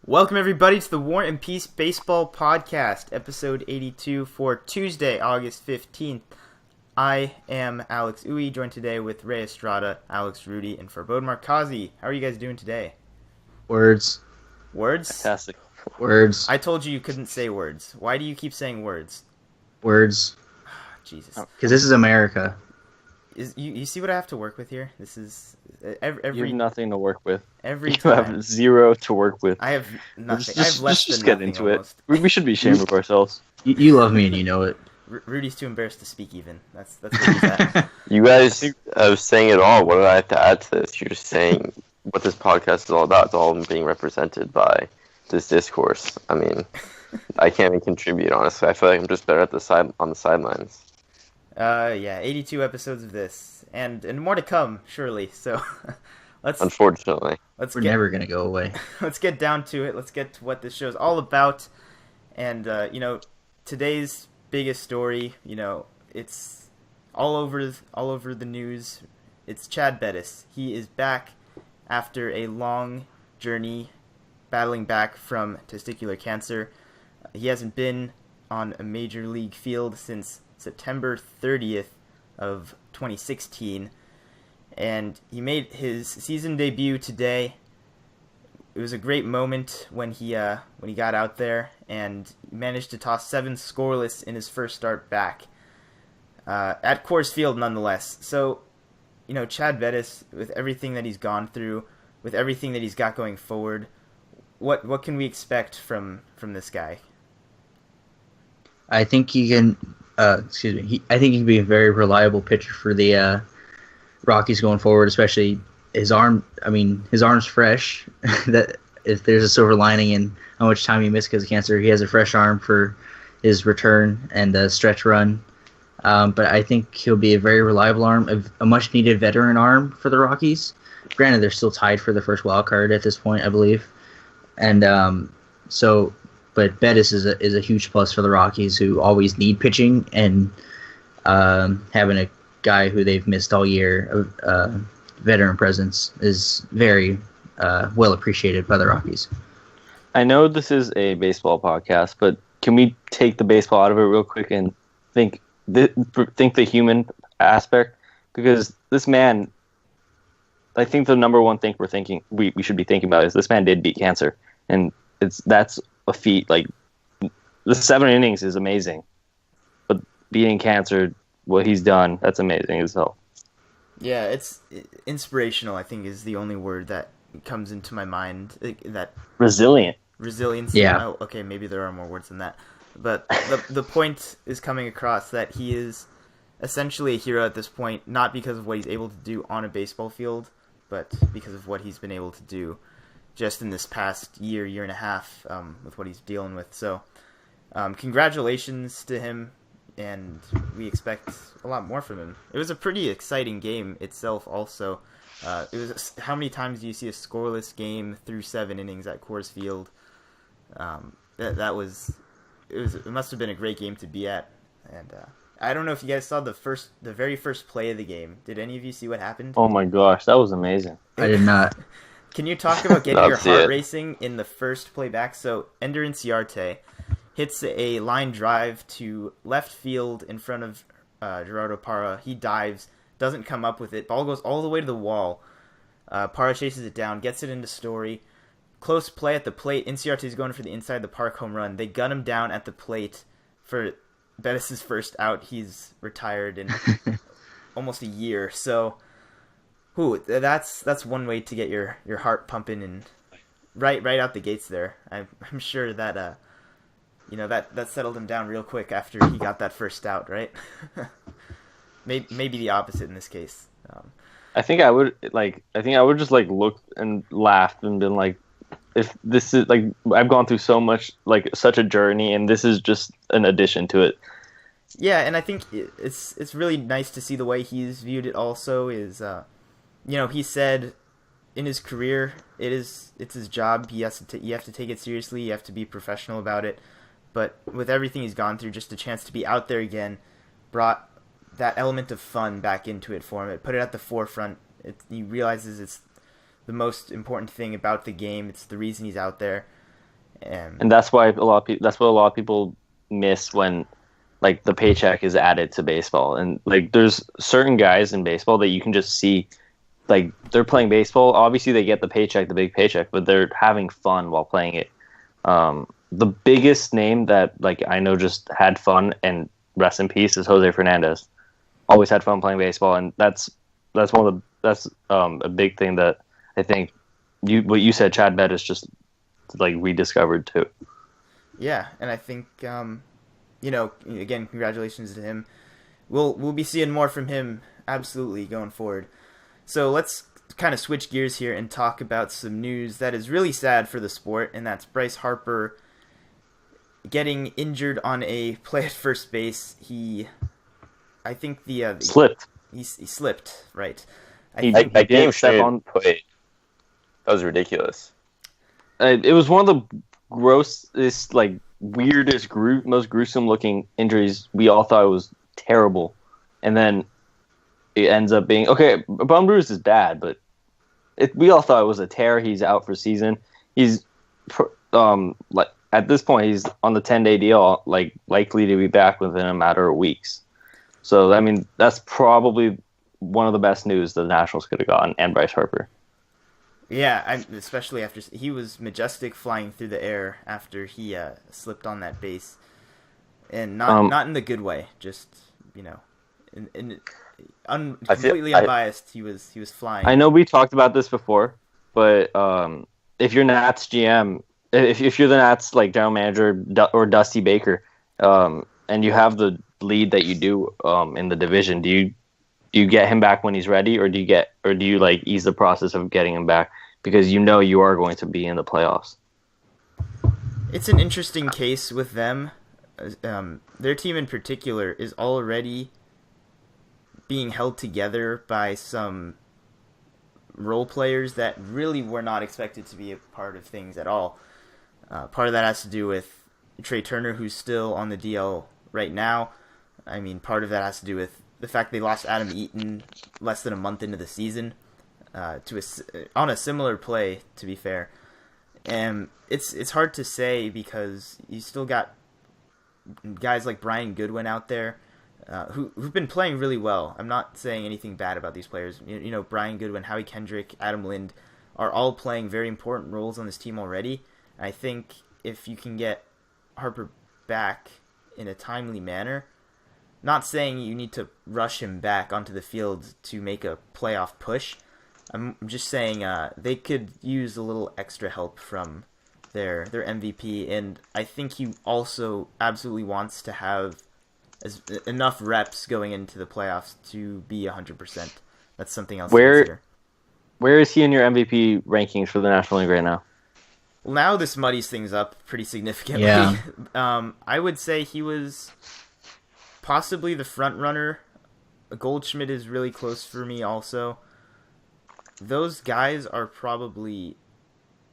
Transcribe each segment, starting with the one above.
Welcome everybody to the War and Peace Baseball Podcast, episode 82 for Tuesday, August 15th. I am Alex Uwe, joined today with Ray Estrada, Alex Rudy, and Forbode Markazi. How are you guys doing today? Words. Words? Fantastic. Words. I told you couldn't say words. Why do you keep saying words? Words. Jesus. Because this is America. You see what I have to work with here? This is every You have nothing to work with. every You time. have zero to work with. I have nothing. I have less Just than get nothing into almost. it. We should be ashamed of ourselves. You love me and you know it. Rudy's too embarrassed to speak even. That's where he's at. You guys are saying it all. What do I have to add to this? You're just saying what this podcast is all about. It's all being represented by this discourse. I mean, I can't even contribute, honestly. I feel like I'm just better at on the sidelines. Yeah, 82 episodes of this, and more to come, surely. So, Unfortunately. We're never going to go away. let's get down to it. Let's get to what this show's all about. And today's biggest story, it's all over the news. It's Chad Bettis. He is back after a long journey battling back from testicular cancer. He hasn't been on a major league field since September 30th of 2016, and he made his season debut today. It was a great moment when he got out there and managed to toss 7 scoreless in his first start back at Coors Field, nonetheless. So, Chad Bettis, with everything that he's gone through, with everything that he's got going forward, what can we expect from this guy? I think he can. I think he can be a very reliable pitcher for the Rockies going forward, especially his arm. I mean, his arm's fresh. That if there's a silver lining in how much time he missed because of cancer, he has a fresh arm for his return and the stretch run. But I think he'll be a very reliable arm, a much-needed veteran arm for the Rockies. Granted, they're still tied for the first wild card at this point, I believe. And but Bettis is a huge plus for the Rockies, who always need pitching, and having a guy who they've missed all year, veteran presence, is very well appreciated by the Rockies. I know this is a baseball podcast, but can we take the baseball out of it real quick and think the human aspect? Because this man, I think the number one thing we should be thinking about is this man did beat cancer, and that's a feat. Like, the 7 innings is amazing, but beating cancer, what he's done, that's amazing as hell. Yeah, it's inspirational, I think, is the only word that comes into my mind. That Resilient. resilience. Yeah. Oh, okay, maybe there are more words than that. But the point is coming across that he is essentially a hero at this point, not because of what he's able to do on a baseball field, but because of what he's been able to do just in this past year and a half with what he's dealing with. So congratulations to him, and we expect a lot more from him. It was a pretty exciting game itself also. It was how many times do you see a scoreless game through 7 innings at Coors Field? It must have been a great game to be at. And I don't know if you guys saw the very first play of the game. Did any of you see what happened? Oh my gosh, that was amazing. I did not. Can you talk about getting your heart it. racing in the first play back? So Ender Inciarte hits a line drive to left field in front of Gerardo Parra. He dives, doesn't come up with it. Ball goes all the way to the wall. Parra chases it down, gets it into Story. Close play at the plate. Inciarte's going for the inside the park home run. They gun him down at the plate for Bettis' first out. He's retired in almost a year. So, that's one way to get your heart pumping, and right out the gates there. I'm sure that that settled him down real quick after he got that first out, right? maybe the opposite in this case. I think I would just look and laugh and been like, if this is I've gone through so much, such a journey, and this is just an addition to it. Yeah, and I think it's really nice to see the way he's viewed it. Also, is he said in his career it's his job. You have to take it seriously. You have to be professional about it. But with everything he's gone through, just a chance to be out there again brought that element of fun back into it for him. It put it at the forefront. He realizes it's the most important thing about the game. It's the reason he's out there. And that's why that's what a lot of people miss when like the paycheck is added to baseball. And like there's certain guys in baseball that you can just see like they're playing baseball. Obviously they get the paycheck, the big paycheck, but they're having fun while playing it. The biggest name that like I know just had fun and rest in peace is Jose Fernandez. Always had fun playing baseball, and that's a big thing that I think what you said, Chad Bettis just like rediscovered too. Yeah, and I think again, congratulations to him. We'll be seeing more from him absolutely going forward. So let's kind of switch gears here and talk about some news that is really sad for the sport, and that's Bryce Harper getting injured on a play at first base. I think Slipped. He slipped, right? That game shouldn't play. That was ridiculous. It was one of the grossest, like weirdest, most gruesome looking injuries. We all thought it was terrible, and then it ends up being okay. Bum bruise is bad, but we all thought it was a tear. He's out for season. He's like at this point he's on the 10-day deal, like likely to be back within a matter of weeks. So I mean that's probably one of the best news the Nationals could have gotten, and Bryce Harper. Yeah, especially after he was majestic flying through the air after he slipped on that base, and not in the good way. Just completely unbiased. He was flying. I know we talked about this before, but if you're Nats GM, if you're the Nats like general manager or Dusty Baker, and you have the lead that you do in the division, do you get him back when he's ready, or do you like ease the process of getting him back because you know you are going to be in the playoffs? It's an interesting case with them. Their team in particular is already being held together by some role players that really were not expected to be a part of things at all. Part of that has to do with Trey Turner, who's still on the DL right now. I mean, part of that has to do with the fact they lost Adam Eaton less than a month into the season on a similar play, to be fair. And it's hard to say because you still got guys like Brian Goodwin out there who've been playing really well. I'm not saying anything bad about these players. Brian Goodwin, Howie Kendrick, Adam Lind are all playing very important roles on this team already. I think if you can get Harper back in a timely manner, not saying you need to rush him back onto the field to make a playoff push. I'm just saying they could use a little extra help from their MVP, and I think he also absolutely wants to have enough reps going into the playoffs to be 100%. That's something else to consider. Where is he in your MVP rankings for the National League right now? Well, now this muddies things up pretty significantly. Yeah. I would say he was possibly the front runner. Goldschmidt is really close for me also. Those guys are probably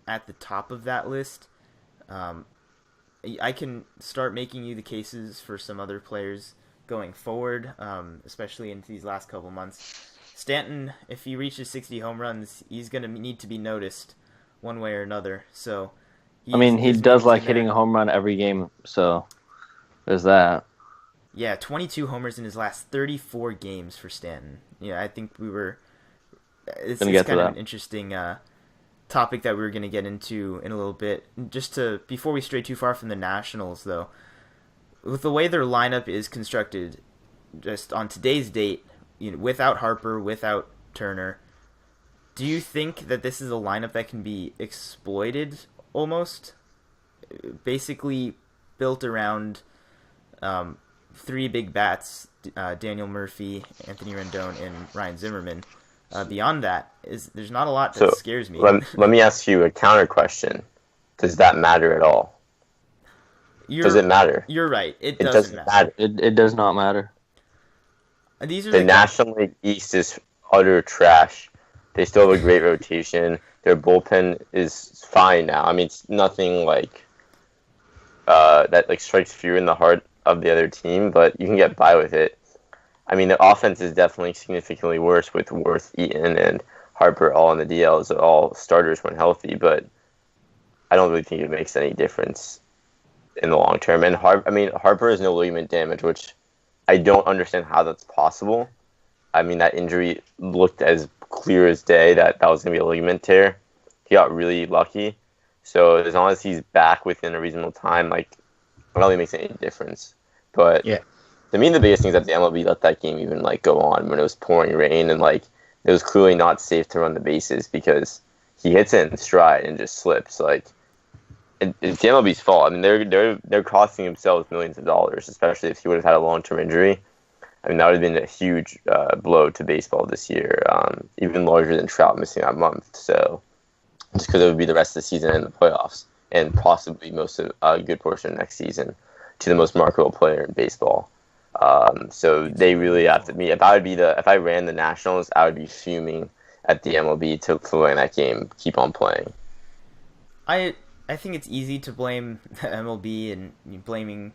at the top of that list. I can start making you the cases for some other players going forward, especially into these last couple months. Stanton, if he reaches 60 home runs, he's going to need to be noticed one way or another. So, he does like hitting a home run every game, so there's that. Yeah, 22 homers in his last 34 games for Stanton. Yeah, I think it's kind of an interesting topic that we were going to get into in a little bit. Before we stray too far from the Nationals, though, with the way their lineup is constructed, just on today's date, without Harper, without Turner, do you think that this is a lineup that can be exploited almost? Basically built around three big bats, Daniel Murphy, Anthony Rendon, and Ryan Zimmerman. Beyond that, there's not a lot that scares me. Let me ask you a counter question. Does that matter at all? Does it matter? You're right. It doesn't matter. It does not matter. These are the National League East is utter trash. They still have a great rotation. Their bullpen is fine now. I mean, it's nothing like that like strikes fear in the heart of the other team, but you can get by with it. I mean, the offense is definitely significantly worse with Worth, Eaton, and Harper all on the DLs, all starters when healthy. But I don't really think it makes any difference in the long term. And Harper has no ligament damage, which I don't understand how that's possible. I mean, that injury looked as clear as day that was going to be a ligament tear. He got really lucky. So as long as he's back within a reasonable time, like, I don't think it makes any difference. But Yeah. to me, the biggest thing is that the MLB let that game even like go on when it was pouring rain, and like it was clearly not safe to run the bases because he hits it in stride and just slips. Like, it's the MLB's fault. I mean, they're costing themselves millions of dollars, especially if he would have had a long-term injury. I mean, that would have been a huge blow to baseball this year, even larger than Trout missing that month. So, just because it would be the rest of the season in the playoffs, and possibly most of a good portion of next season to the most marketable player in baseball. So they really have to. If I ran the Nationals, I would be fuming at the MLB to win that game, keep on playing. I think it's easy to blame the MLB and blaming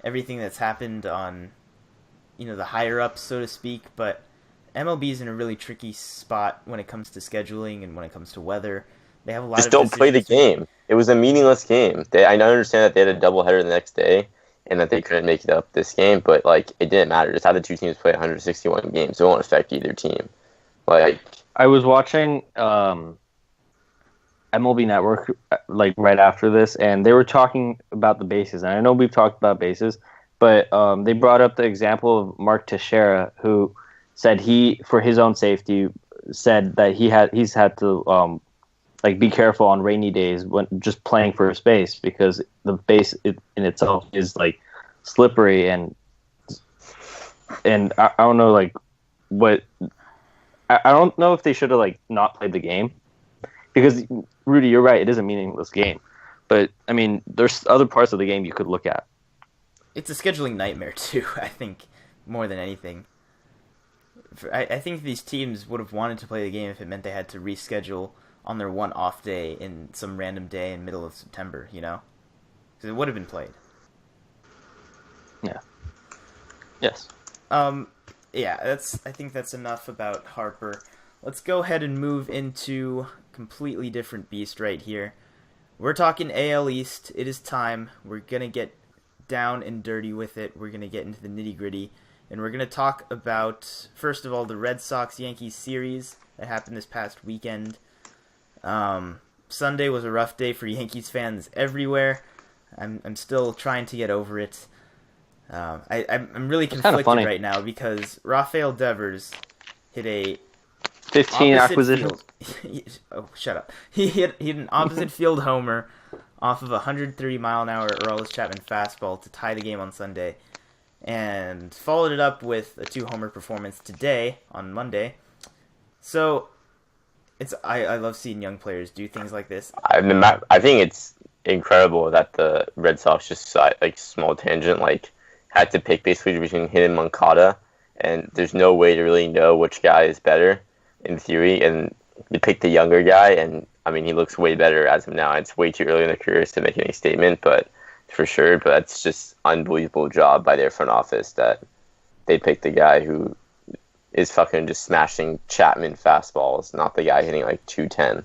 everything that's happened on, the higher ups, so to speak, but MLB is in a really tricky spot when it comes to scheduling and when it comes to weather. They have a lot Just of don't play the game. It was a meaningless game. I understand that they had a doubleheader the next day and that they couldn't make it up this game, but like it didn't matter. Just have the two teams play 161 games. It won't affect either team. Like, I was watching MLB Network like right after this, and they were talking about the bases. And I know we've talked about bases, but they brought up the example of Mark Teixeira, who said he, for his own safety, said that he's had to like be careful on rainy days when just playing for a space, because the base in itself is like slippery and I don't know like what I don't know if they should have like not played the game, because Rudy, you're right, it is a meaningless game, but I mean there's other parts of the game you could look at. It's a scheduling nightmare too, I think, more than anything. I think these teams would have wanted to play the game if it meant they had to reschedule on their one off day in some random day in middle of September, because it would have been played. Yeah. Yes. Yeah, I think that's enough about Harper. Let's go ahead and move into completely different beast right here. We're talking AL East. It is time. We're going to get down and dirty with it. We're going to get into the nitty-gritty. And we're going to talk about, first of all, the Red Sox-Yankees series that happened this past weekend. Sunday was a rough day for Yankees fans everywhere. I'm still trying to get over it. I'm really conflicted right now because Rafael Devers hit a 15 acquisitions. Oh, shut up! He hit an opposite field homer off of a 130-mile-an-hour Aroldis Chapman fastball to tie the game on Sunday, and followed it up with a 2-homer performance today on Monday. So I love seeing young players do things like this. I think it's incredible that the Red Sox just like small tangent like had to pick basically between him and Moncada, and there's no way to really know which guy is better in theory, and they picked the younger guy, and I mean he looks way better as of now. It's way too early in their careers to make any statement, but for sure. But that's just unbelievable job by their front office that they picked the guy who is fucking just smashing Chapman fastballs, not the guy hitting like 210.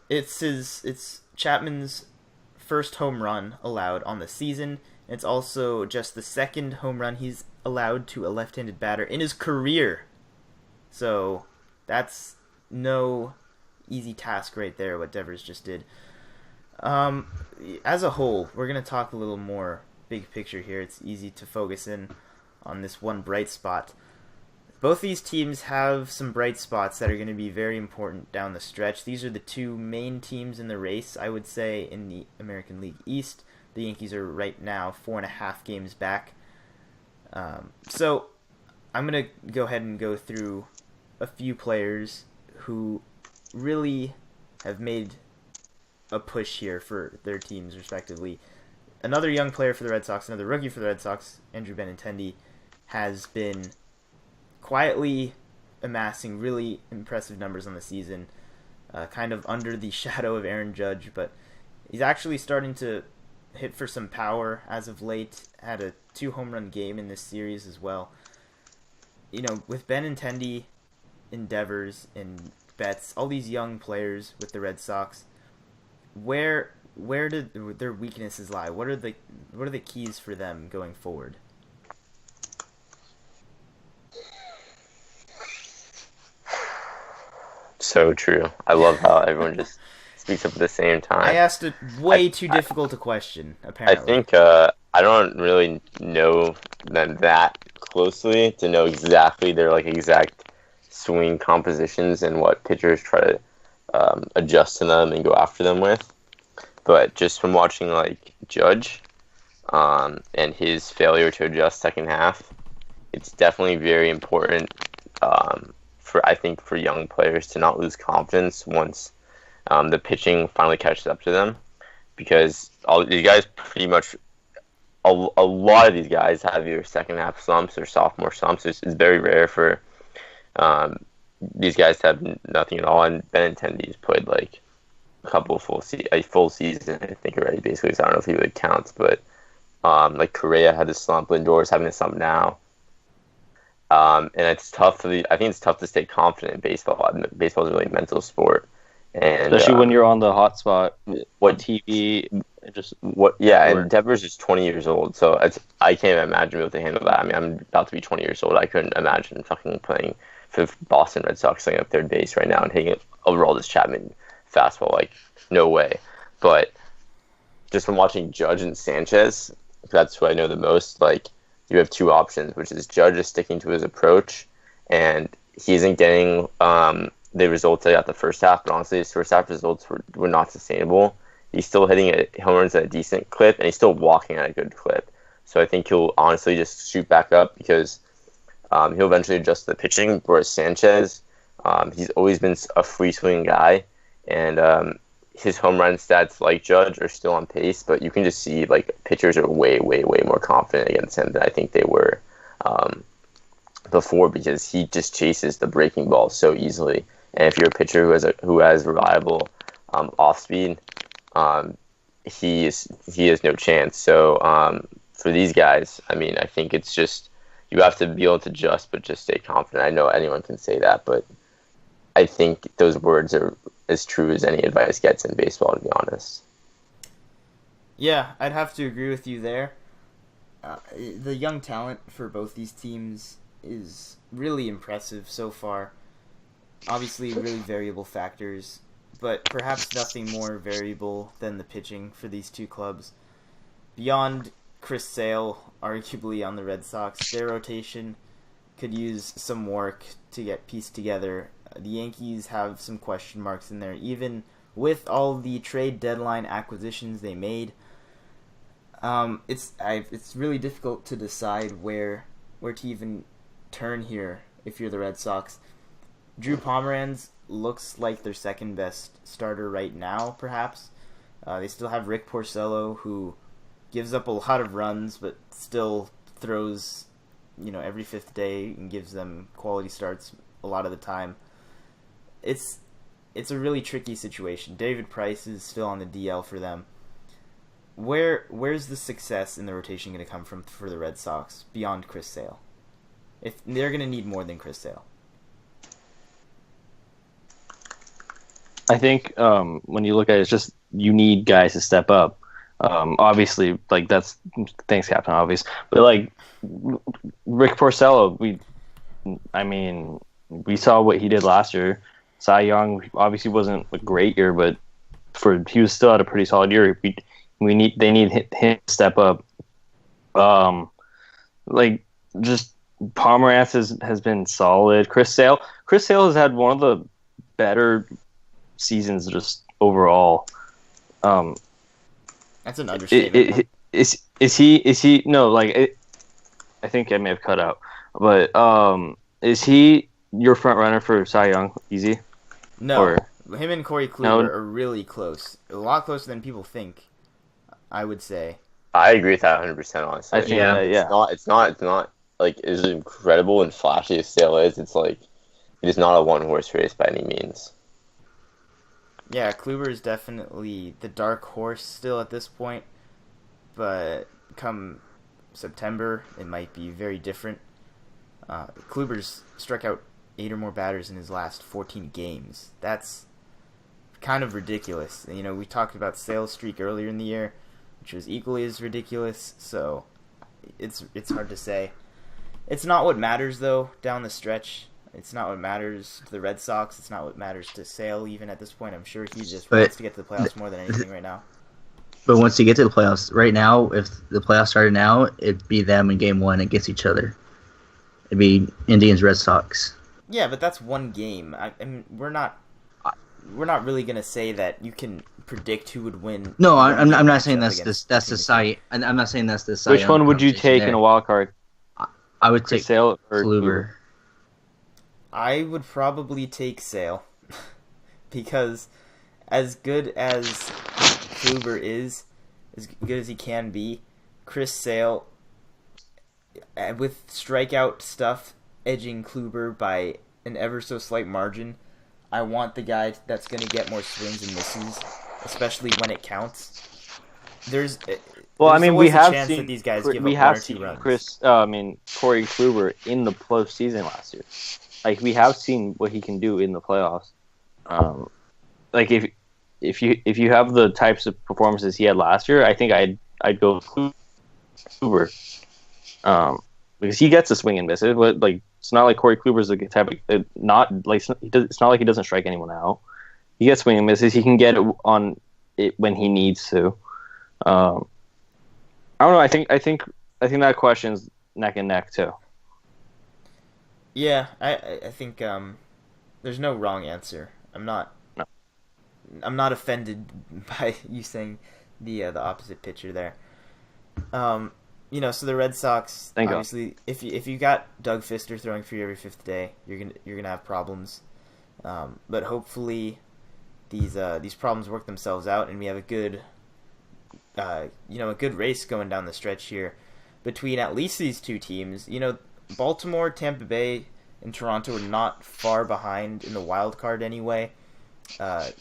It's Chapman's first home run allowed on the season. It's also just the second home run he's allowed to a left-handed batter in his career. So that's no easy task right there, what Devers just did. As a whole, we're going to talk a little more big picture here. It's easy to focus in on this one bright spot. Both these teams have some bright spots that are going to be very important down the stretch. These are the two main teams in the race, I would say, in the American League East. The Yankees are right now 4.5 games back. So I'm going to go ahead and go through a few players who really have made a push here for their teams, respectively. Another young player for the Red Sox, another rookie for the Red Sox, Andrew Benintendi, has been quietly amassing really impressive numbers on the season, kind of under the shadow of Aaron Judge, but he's actually starting to hit for some power as of late. Had a 2-home run game in this series as well. With Benintendi, Devers, and Betts, all these young players with the Red Sox, where where did their weaknesses lie? What are the keys for them going forward? So true. I love how everyone just speaks up at the same time. I asked a way too difficult a question, I apparently. think I don't really know them that closely to know exactly their like exact swing compositions and what pitchers try to adjust to them and go after them with. But just from watching like Judge and his failure to adjust second half, it's definitely very important for young players to not lose confidence once the pitching finally catches up to them, because all these guys pretty much a lot of these guys have either second half slumps or sophomore slumps. It's very rare for these guys to have nothing at all. And Benintendi's played like a full season, I think, already, basically. So I don't know if he really counts, but like Correa had a slump, Lindor's having a slump now. And it's tough I think it's tough to stay confident in baseball. Baseball is a really mental sport. And especially when you're on the hot spot, what TV, and Devers is 20 years old, so I can't imagine being able to handle that. I mean, I'm about to be 20 years old. I couldn't imagine fucking playing for Boston Red Sox, playing up third base right now and hitting overall this Chapman fastball. Like, no way. But just from watching Judge and Sanchez, that's who I know the most. Like, you have two options, which is Judge is sticking to his approach, and he isn't getting the results that he got the first half, but honestly his first half results were not sustainable. He's still hitting home runs at a decent clip, and he's still walking at a good clip. So I think he'll honestly just shoot back up, because he'll eventually adjust to the pitching, whereas Sanchez, he's always been a free swing guy, and his home run stats, like Judge, are still on pace, but you can just see like pitchers are way, way, way more confident against him than I think they were before, because he just chases the breaking ball so easily. And if you're a pitcher who has reliable off speed, he has no chance. So for these guys, I mean, I think it's just you have to be able to adjust, but just stay confident. I know anyone can say that, but I think those words are as true as any advice gets in baseball, to be honest. Yeah, I'd have to agree with you there. The young talent for both these teams is really impressive so far. Obviously, really variable factors, but perhaps nothing more variable than the pitching for these two clubs. Beyond Chris Sale, arguably on the Red Sox, their rotation could use some work to get pieced together. The Yankees have some question marks in there, even with all the trade deadline acquisitions they made. It's really difficult to decide where to even turn here if you're the Red Sox. Drew Pomeranz looks like their second best starter right now, perhaps. They still have Rick Porcello, who gives up a lot of runs, but still throws, every fifth day and gives them quality starts a lot of the time. It's a really tricky situation. David Price is still on the DL for them. Where's the success in the rotation going to come from for the Red Sox beyond Chris Sale? If they're going to need more than Chris Sale. I think when you look at it, it's just you need guys to step up. Obviously, like that's thanks, Captain Obvious. But like Rick Porcello, we saw what he did last year. Cy Young obviously wasn't a great year, but he was still at a pretty solid year. They need him to step up. Like just Pomeranz has been solid. Chris Sale has had one of the better seasons just overall. That's an understatement. Is he no, like I think I may have cut out, but is he your front runner for Cy Young? Easy? No, or, him and Corey Kluber are really close. A lot closer than people think, I would say. I agree with that 100%, honestly. I think It's not like as incredible and flashy as Sale is. It's like it is not a one-horse race by any means. Yeah, Kluber is definitely the dark horse still at this point, but come September, it might be very different. Kluber's struck out 8 or more batters in his last 14 games. That's kind of ridiculous. You know, we talked about Sale's streak earlier in the year, which was equally as ridiculous. So it's hard to say. It's not what matters though down the stretch. It's not what matters to the Red Sox. It's not what matters to Sale even at this point. I'm sure he just wants to get to the playoffs more than anything right now. But once you get to the playoffs, right now, if the playoffs started now, it'd be them in Game 1 against each other. It'd be Indians, Red Sox. Yeah, but that's one game. I mean, we're not really gonna say that you can predict who would win. No, I'm not saying that's the Cy. I'm not saying that's the Cy. Which one would you take in a wild card? I would take Sale or Kluber. I would probably take Sale because as good as Kluber is, as good as he can be, Chris Sale, with strikeout stuff, edging Kluber by an ever so slight margin. I want the guy that's going to get more swings and misses, especially when it counts. There's we have chance seen that these guys give we up have one or two seen runs. Corey Kluber in the postseason last year. Like, we have seen what he can do in the playoffs. Like, if you have the types of performances he had last year, I think I'd go with Kluber. Because he gets a swing and miss it, but like it's not like Corey Kluber's the type of it's not like he doesn't strike anyone out. He gets swing and misses. He can get it on it when he needs to. I don't know. I think that question's neck and neck too. Yeah, I think there's no wrong answer. I'm not offended by you saying the opposite pitcher there. You know, so the Red Sox, obviously, if you got Doug Fister throwing for you every fifth day, you're gonna have problems. But hopefully, these problems work themselves out, and we have a good race going down the stretch here between at least these two teams. You know, Baltimore, Tampa Bay, and Toronto are not far behind in the wild card anyway. To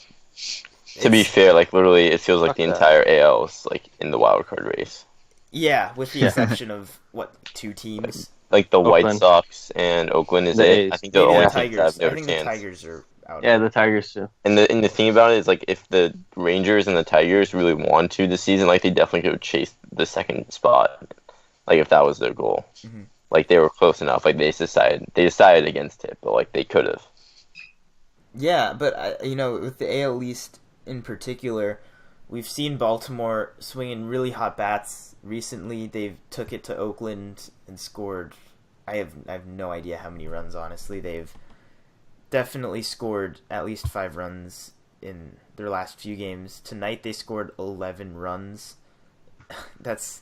be fair, like literally, it feels like the entire AL is like in the wild card race. Yeah, with the exception of two teams. Like the Oakland. White Sox and Oakland is it. I think the only teams that have no chance. The Tigers are out. Yeah, the Tigers too. And the thing about it is, like, if the Rangers and the Tigers really want to this season, like, they definitely could chase the second spot. Like, if that was their goal. Mm-hmm. Like, they were close enough. Like, they decided against it, but, like, they could have. Yeah, but, with the AL East in particular, we've seen Baltimore swinging really hot bats recently. They've took it to Oakland and scored. I have no idea how many runs, honestly. They've definitely scored at least 5 runs in their last few games. Tonight they scored 11 runs. That's,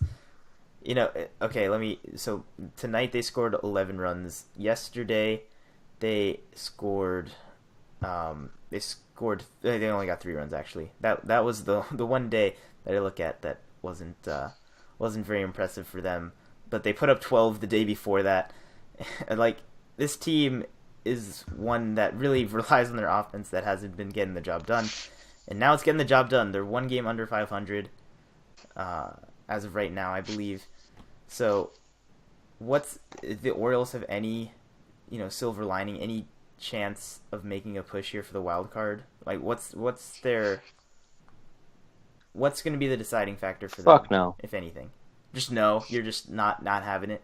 okay, so tonight they scored 11 runs. Yesterday they scored, they only got 3 runs actually. That was the one day that I look at that wasn't very impressive for them. But they put up 12 the day before that. Like, this team is one that really relies on their offense that hasn't been getting the job done. And now it's getting the job done. They're 1 game under 500 as of right now, I believe. So, the Orioles have any, silver lining, any chance of making a push here for the wild card? Like, what's going to be the deciding factor for them? Fuck no. If anything. Just no. You're just not having it.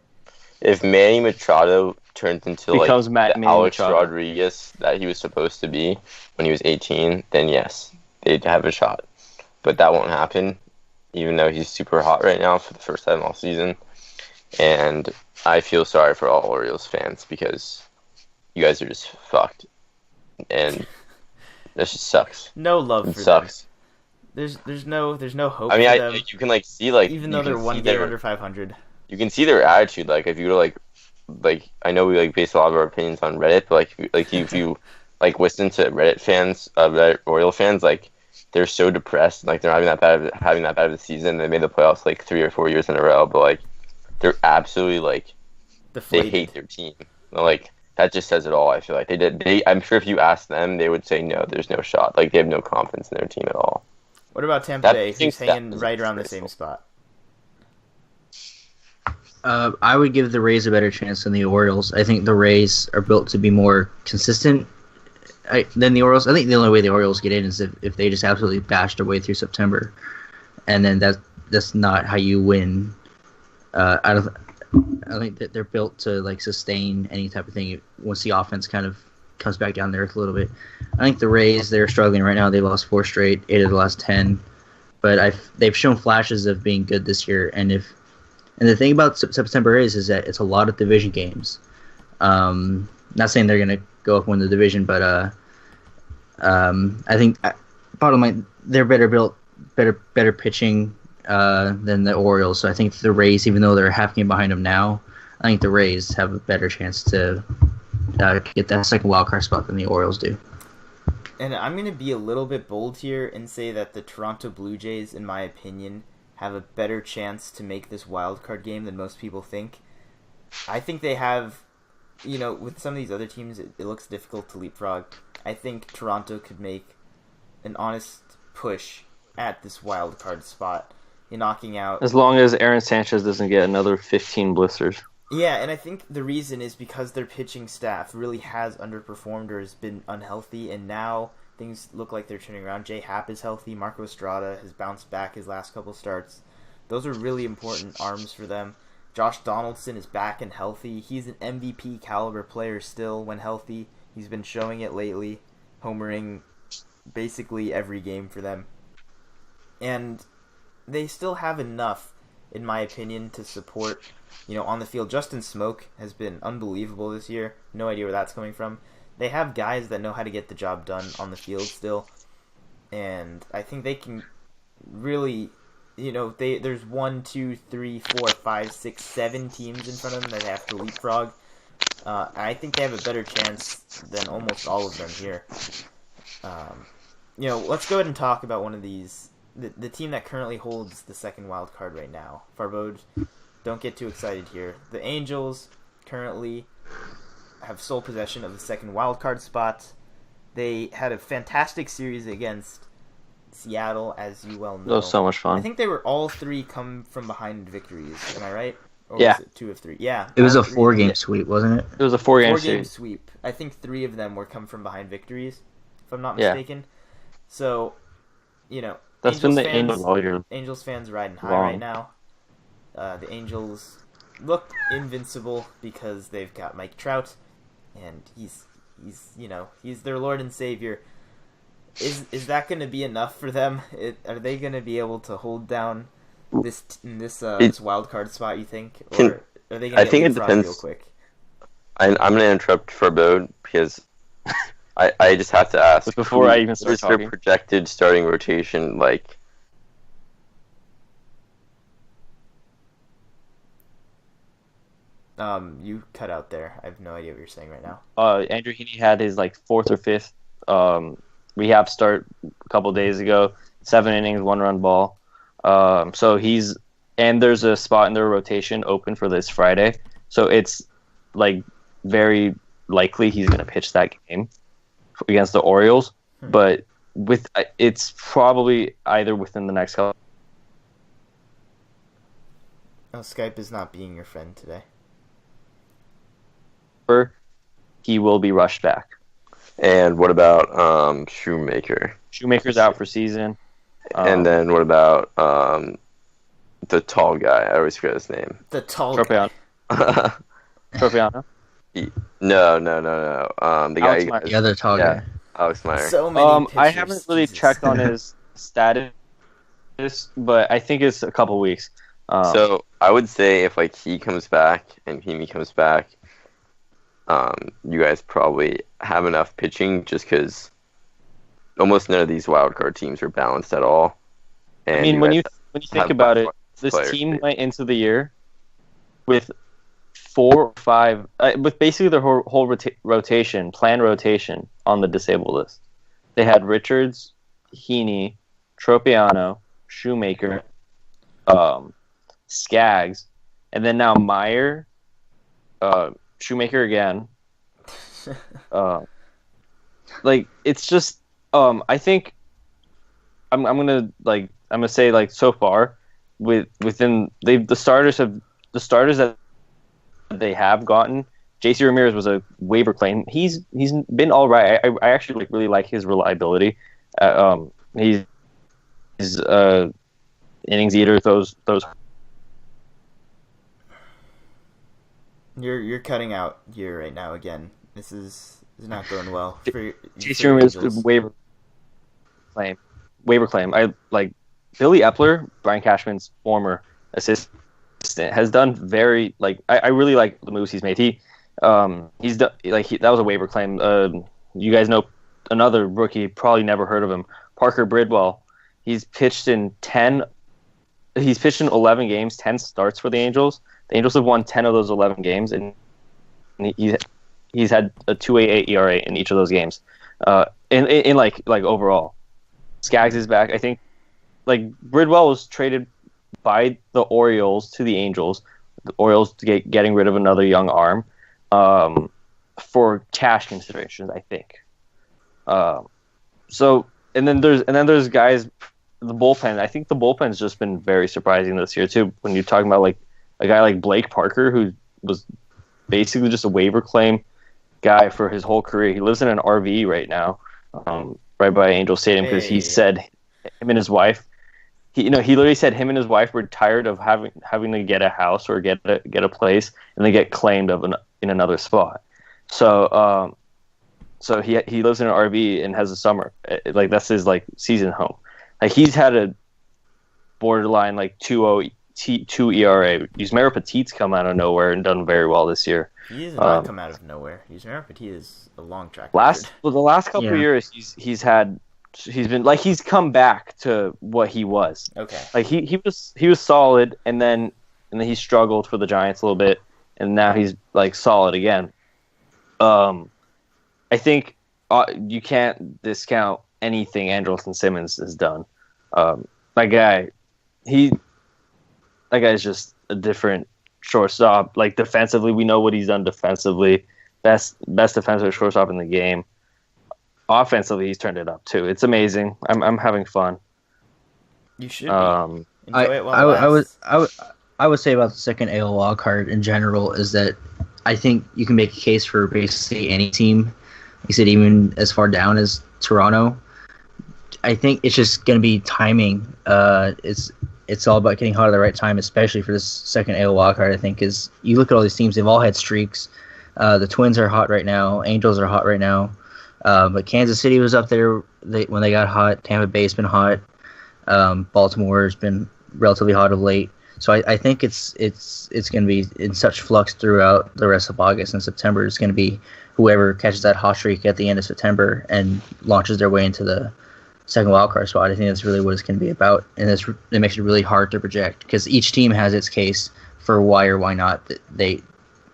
If Manny Machado turns into Becomes the Manny Alex Machado. Rodriguez that he was supposed to be when he was 18, then yes, they'd have a shot. But that won't happen, even though he's super hot right now for the first time all season. And I feel sorry for all Orioles fans because you guys are just fucked. And this just sucks. No love for sucks. them. There's no hope I mean, for them. you can see even though they're 1 game under 500. You can see their attitude. Like if you go like I know we base a lot of our opinions on Reddit, but if you listen to Reddit fans, Reddit Oriole fans, like they're so depressed. Like they're not having that bad of a season. They made the playoffs 3 or 4 years in a row, but they're absolutely deflated. They hate their team. That just says it all. I feel like I'm sure if you ask them, they would say no. There's no shot. They have no confidence in their team at all. What about Tampa Bay, who's hanging right around the same spot? I would give the Rays a better chance than the Orioles. I think the Rays are built to be more consistent. then the Orioles. I think the only way the Orioles get in is if they just absolutely bash their way through September, and then that's not how you win. I think that they're built to like sustain any type of thing once the offense kind of comes back down to earth a little bit. I think the Rays, they're struggling right now. They lost 4 straight, 8 of the last 10, but they've shown flashes of being good this year. And the thing about September is that it's a lot of division games. Not saying they're gonna go up and win the division, but I think bottom line they're better built, better pitching than the Orioles. So I think the Rays, even though they're a half game behind them now, I think the Rays have a better chance to get that second wild card spot than the Orioles do. And I'm going to be a little bit bold here and say that the Toronto Blue Jays, in my opinion, have a better chance to make this wild card game than most people think. I think they have, with some of these other teams, it looks difficult to leapfrog. I think Toronto could make an honest push at this wild card spot in knocking out. As long as Aaron Sanchez doesn't get another 15 blisters. Yeah, and I think the reason is because their pitching staff really has underperformed or has been unhealthy, and now things look like they're turning around. J. Happ is healthy. Marco Estrada has bounced back his last couple starts. Those are really important arms for them. Josh Donaldson is back and healthy. He's an MVP caliber player still when healthy. He's been showing it lately, homering basically every game for them. And they still have enough, in my opinion, to support, on the field. Justin Smoke has been unbelievable this year. No idea where that's coming from. They have guys that know how to get the job done on the field still. And I think they can really, there's 1, 2, 3, 4, 5, 6, 7 teams in front of them that have to leapfrog. I think they have a better chance than almost all of them here. Let's go ahead and talk about one of these. The team that currently holds the second wild card right now. Farbode, don't get too excited here. The Angels currently have sole possession of the second wild card spot. They had a fantastic series against Seattle, as you well know. That was so much fun. I think they were all 3 come from behind victories. Am I right? Or yeah. Was it 2 of 3? Yeah. It was a 4-game sweep, wasn't it? It was a 4-game sweep. I think 3 of them were come from behind victories, if I'm not mistaken. So, that's Angels been the fans, Angels all year. Angels fans riding high right now. The Angels look invincible because they've got Mike Trout, and he's their Lord and Savior. Is that going to be enough for them? Are they going to be able to hold down this wild card spot? You think, or are they going to get leapfrogged real quick? I'm going to interrupt for Bode because I just have to ask. Before I even start talking, their projected starting rotation like? You cut out there. I have no idea what you're saying right now. Andrew Heaney had his 4th or 5th rehab start a couple days ago. 7 innings, 1-run ball. So there's a spot in their rotation open for this Friday. So it's very likely he's going to pitch that game against the Orioles. But it's probably either within the next couple. Oh, Skype is not being your friend today. He will be rushed back. And what about Shoemaker? Shoemaker's out for season. And then what about the tall guy? I always forget his name. The tall guy. Tropiano? No. The guy. The other tall guy. Alex Meyer. So many pitchers. I haven't really checked on his status, but I think it's a couple weeks. So I would say if he comes back and Heaney comes back, you guys probably have enough pitching just because almost none of these wildcard teams are balanced at all. And when you think about it, this team went into the year with 4 or 5, with basically their whole planned rotation on the disabled list. They had Richards, Heaney, Tropiano, Shoemaker, Skaggs, and then now Meyer, Shoemaker again. It's just I think I'm gonna say so far within the starters that they have gotten JC Ramirez was a waiver claim. He's been all right. I actually really like his reliability. He's innings eater. Those. You're cutting out here right now again. This is not going well for JC Ramirez waiver claim. I like Billy Epler, Brian Cashman's former assistant, has done very I really like the moves he's made. That was a waiver claim. You guys know another rookie, probably never heard of him, Parker Bridwell. He's pitched in 11 games, 10 starts for the Angels. The Angels have won 10 of those 11 games, and he's had a 2.88 ERA in each of those games. In overall, Skaggs is back. I think Bridwell was traded by the Orioles to the Angels. The Orioles getting rid of another young arm for cash considerations, I think. And then there's guys. The bullpen. I think the bullpen's just been very surprising this year too. When you're talking about a guy like Blake Parker, who was basically just a waiver claim guy for his whole career. He lives in an RV right now, right by Angel Stadium, because he said him and his wife. He literally said him and his wife were tired of having to get a house or get a place, and they get claimed in another spot. So he lives in an RV and has a summer. That's his season home. He's had a borderline 2.02 ERA. Yusmeiro Petit's come out of nowhere and done very well this year. He has not come out of nowhere. Yusmeiro Petit is a long track record. The last couple of years, he's come back to what he was. Okay. He was solid, and then he struggled for the Giants a little bit, and now he's solid again. I think you can't discount anything Andrelton Simmons has done. That guy's just a different shortstop. Defensively, we know what he's done defensively. Best defensive shortstop in the game. Offensively, he's turned it up too. It's amazing. I'm having fun. You should enjoy it while I would say about the second AL wild card in general is that I think you can make a case for basically any team. He said even as far down as Toronto. I think it's just going to be timing. It's all about getting hot at the right time, especially for this second AL wildcard. I think is you look at all these teams; they've all had streaks. The Twins are hot right now. Angels are hot right now. But Kansas City was up there when they got hot. Tampa Bay's been hot. Baltimore has been relatively hot of late. So I think it's going to be in such flux throughout the rest of August and September. It's going to be whoever catches that hot streak at the end of September and launches their way into the second wildcard spot. I think that's really what it's going to be about, and it makes it really hard to project because each team has its case for why or why not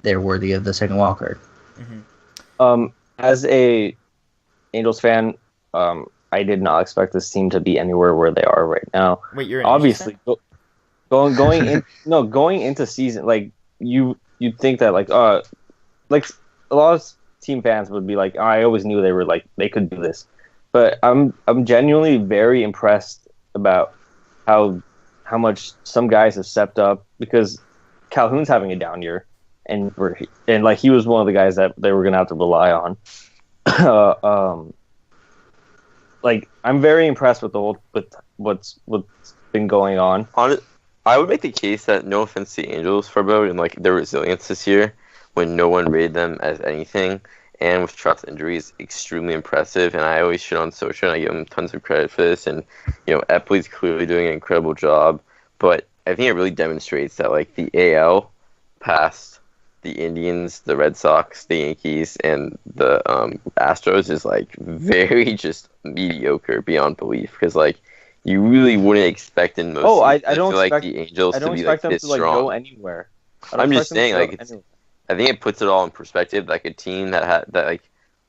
they're worthy of the second wildcard. Mm-hmm. As a Angels fan, I did not expect this team to be anywhere where they are right now. Wait, you're an obviously going into season you'd think that a lot of team fans would be I always knew they could do this. But I'm genuinely very impressed about how much some guys have stepped up because Calhoun's having a down year, and he was one of the guys that they were gonna have to rely on. I'm very impressed with what's been going on. I would make the case that no offense to the Angels for about and their resilience this year when no one rated them as anything. And with Trout's injuries, extremely impressive. And I always shit on Socha, and I give him tons of credit for this. And, Epley's clearly doing an incredible job. But I think it really demonstrates that, the AL past the Indians, the Red Sox, the Yankees, and the Astros is, very just mediocre beyond belief. Because, you really wouldn't expect in most I don't expect the Angels to be them this to strong. Go anywhere. I'm just saying, I think it puts it all in perspective. A team that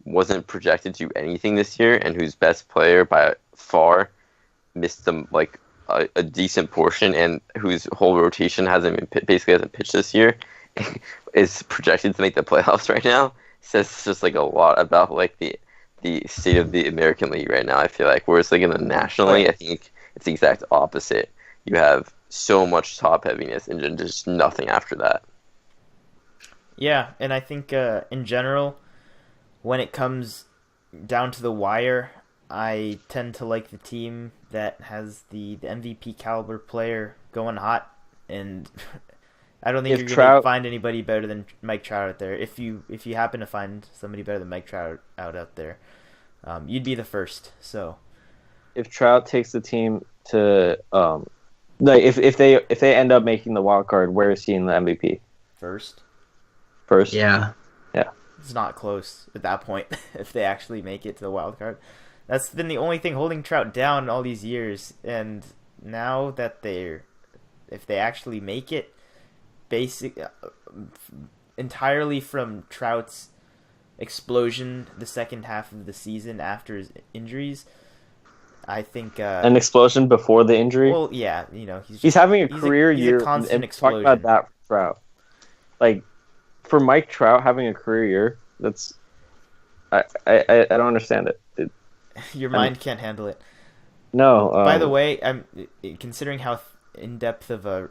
wasn't projected to do anything this year, and whose best player by far missed them a decent portion, and whose whole rotation hasn't pitched this year, is projected to make the playoffs right now. Says just a lot about the state of the American League right now. I feel whereas in the National League, I think it's the exact opposite. You have so much top heaviness and just nothing after that. Yeah, and I think in general, when it comes down to the wire, I tend to like the team that has the MVP caliber player going hot, and I don't think If you're going Trout- to find anybody better than Mike Trout out there. If you happen to find somebody better than Mike Trout out there, you'd be the first. So If Trout takes the team to like if they end up making the wild card, where is he in the MVP? first, Yeah. it's not close at that point. If they actually make it to the wild card, that's been the only thing holding Trout down all these years. And now that if they actually make it, entirely from Trout's explosion the second half of the season after his injuries, I think An explosion before the injury. well, yeah, he's having a career he's year. a constant and explosion. Talk about that for Trout. Like for Mike Trout having a career year, that's I don't understand it. Your mind can't handle it. No. By the way, I'm considering how in depth of a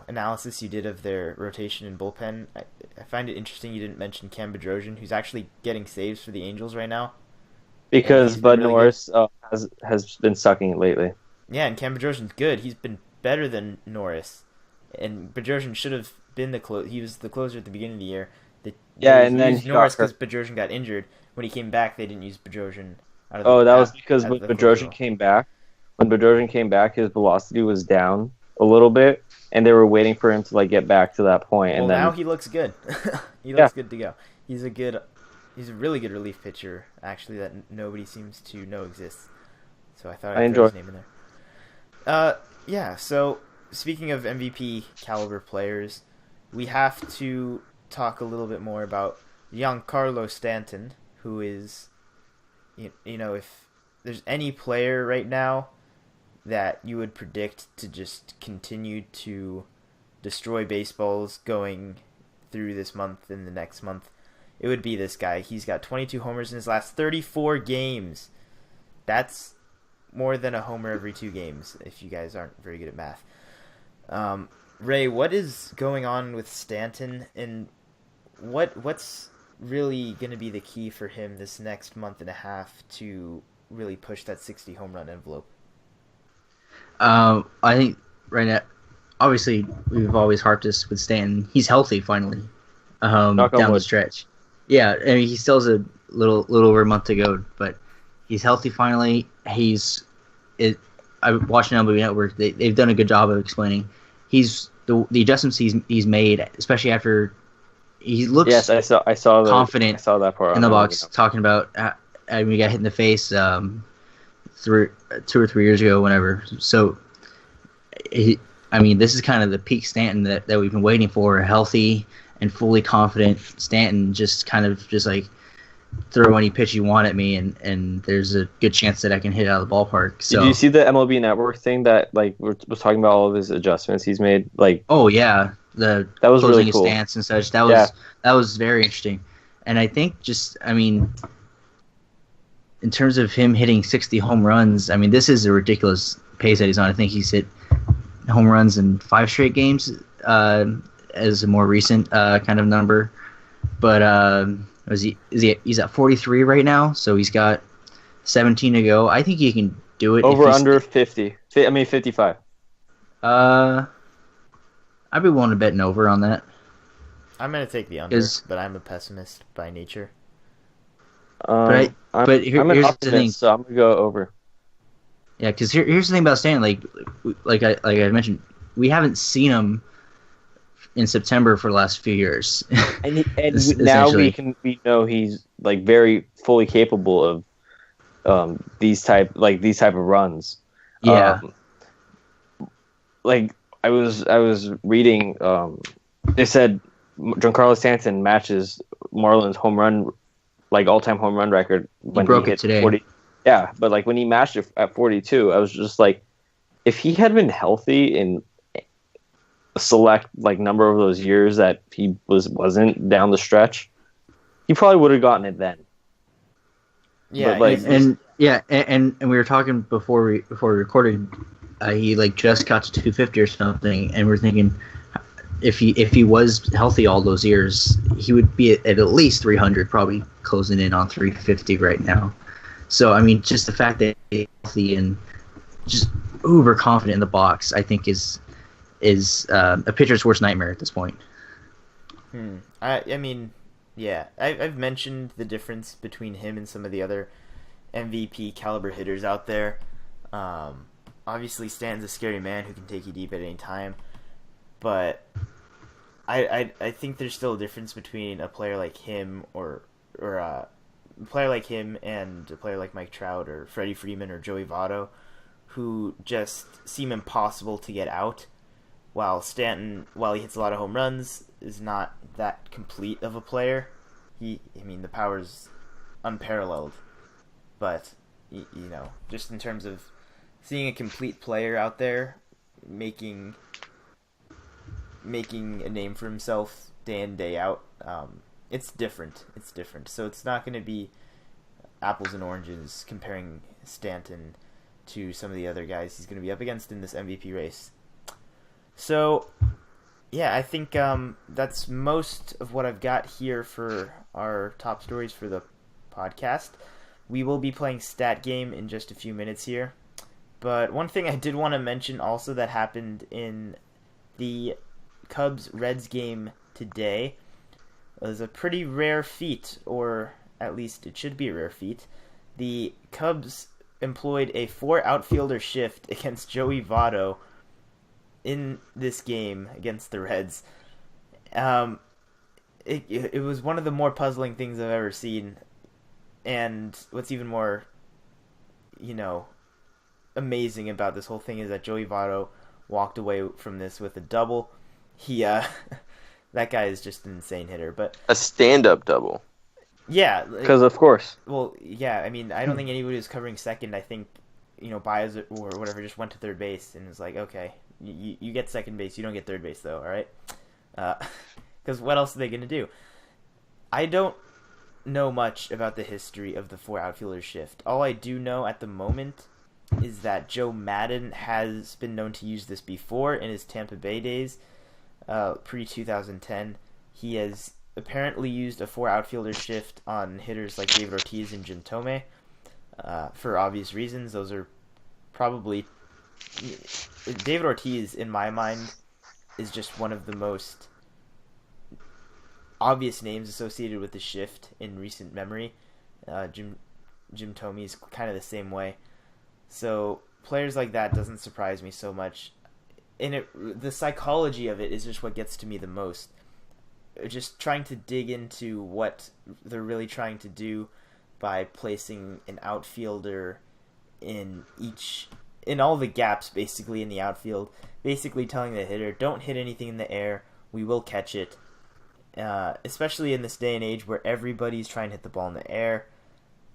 analysis you did of their rotation and bullpen. I find it interesting you didn't mention Cam Bedrosian, who's actually getting saves for the Angels right now. because he's been Bud really Norris has been sucking it lately. Yeah, and Cam Bedrosian's good. He's been better than Norris, and Bedrosian should have been he was the closer at the beginning of the year. And then used Norris because Bedrosian got injured. When he came back, they didn't use Bedrosian. That was because when Bedrosian came back. When Bedrosian came back, his velocity was down a little bit, and they were waiting for him to get back to that point. Well, and then now he looks good. He looks good to go. He's a really good relief pitcher, actually, that nobody seems to know exists. So I thought I'd throw his name in there. Yeah. So speaking of MVP caliber players, we have to talk a little bit more about Giancarlo Stanton, who is, if there's any player right now that you would predict to just continue to destroy baseballs going through this month and the next month, it would be this guy. He's got 22 homers in his last 34 games. That's more than a homer every 2 games, if you guys aren't very good at math. Ray, what is going on with Stanton, and what's really going to be the key for him this next month and a half to really push that 60 home run envelope? I think right now, obviously, we've always harped this with Stanton. He's healthy finally. Down the stretch. Yeah, I mean, he still has a little over a month to go, but he's healthy finally. I watched MLB Network. They've done a good job of explaining. The adjustments he's made, especially after he looks. Yes, I saw confident. I saw that part in the box, talking about. We got hit in the face 2 or 3 years ago, whenever. So, this is kind of the peak Stanton that we've been waiting for. A healthy and fully confident Stanton, just throw any pitch you want at me, and there's a good chance that I can hit it out of the ballpark. So, did you see the MLB Network thing that was talking about all of his adjustments he's made? Oh yeah, that was really cool. Stance and such. That was very interesting, and I think in terms of him hitting 60 home runs, this is a ridiculous pace that he's on. I think he's hit home runs in 5 straight games as a more recent kind of number. But he's at 43 right now, so he's got 17 to go. I think he can do it. Over under 50. 55. I'd be willing to bet an over on that. I'm going to take the under, but I'm a pessimist by nature. I'm an optimist, so I'm gonna go over. Yeah, because here's the thing about Stanton. Like I mentioned, we haven't seen him in September for the last few years. and now we know he's very fully capable of these type of runs. Yeah. I was reading. They said Giancarlo Stanton matches Marlon's home run. All-time home run record when he broke hit it today. 40. Yeah, but when he matched it at 42, I was just if he had been healthy in a select number of those years that he wasn't down the stretch, he probably would have gotten it then. Yeah, and we were talking before we recorded. He just got to 250 or something, and we're thinking, if he was healthy all those years, he would be at least 300, probably closing in on 350 right now. So I mean, just the fact that he's healthy and just uber confident in the box, I think is a pitcher's worst nightmare at this point. I mean, yeah, I've mentioned the difference between him and some of the other MVP caliber hitters out there. Obviously, Stanton's a scary man who can take you deep at any time, but I think there's still a difference between a player like him or a player like him and a player like Mike Trout or Freddie Freeman or Joey Votto, who just seem impossible to get out, while Stanton, while he hits a lot of home runs, is not that complete of a player. The power's unparalleled, but just in terms of seeing a complete player out there making a name for himself day in, day out, it's different. So it's not going to be apples and oranges comparing Stanton to some of the other guys he's going to be up against in this MVP race. So, yeah, I think that's most of what I've got here for our top stories for the podcast. We will be playing Stat Game in just a few minutes here. But one thing I did want to mention also that happened in the Cubs-Reds game today was a pretty rare feat, or at least it should be a rare feat. The Cubs employed a 4-outfielder shift against Joey Votto in this game against the Reds. It was one of the more puzzling things I've ever seen, and what's even more, amazing about this whole thing is that Joey Votto walked away from this with a double. That guy is just an insane hitter, but a stand-up double. Yeah, because of course. Well, yeah, I mean, I don't think anybody was covering second. I think, Baez or whatever just went to third base and was like, okay, you get second base, you don't get third base though, all right? Because what else are they gonna do? I don't know much about the history of the 4-outfielder shift. All I do know at the moment is that Joe Madden has been known to use this before in his Tampa Bay days, pre-2010. He has apparently used a 4-outfielder shift on hitters like David Ortiz and Jim Thome, for obvious reasons. Those are probably... David Ortiz, in my mind, is just one of the most obvious names associated with the shift in recent memory. Jim Thome is kind of the same way. So players like that doesn't surprise me so much. And the psychology of it is just what gets to me the most. Just trying to dig into what they're really trying to do by placing an outfielder in all the gaps, basically, in the outfield. Basically telling the hitter, don't hit anything in the air, we will catch it. Especially in this day and age where everybody's trying to hit the ball in the air.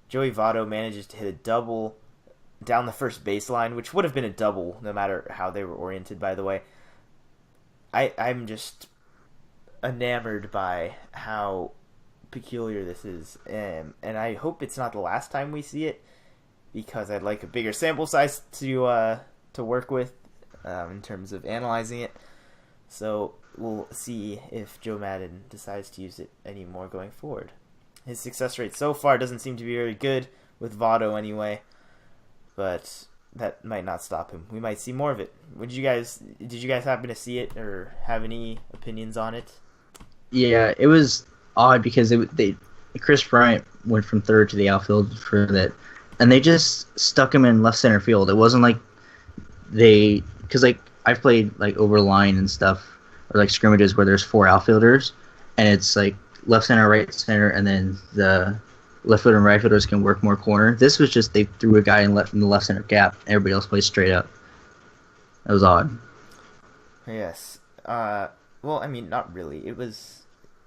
Joey Votto manages to hit a double down the first baseline, which would have been a double no matter how they were oriented, by the way. I'm just enamored by how peculiar this is, and I hope it's not the last time we see it, because I'd like a bigger sample size to work with in terms of analyzing it. So we'll see if Joe Madden decides to use it anymore going forward. His success rate so far doesn't seem to be very good with Votto anyway, but that might not stop him. We might see more of it. Did you guys happen to see it or have any opinions on it? Yeah, it was odd because Chris Bryant went from third to the outfield for that, and they just stuck him in left center field. It wasn't like because I've played like over line and stuff, or like scrimmages where there's 4 outfielders, and it's like left center, right center, and then the left fielder and right fielders can work more corner. This was just they threw a guy in the left center gap. Everybody else plays straight up. That was odd. Yes. Well, I mean, not really.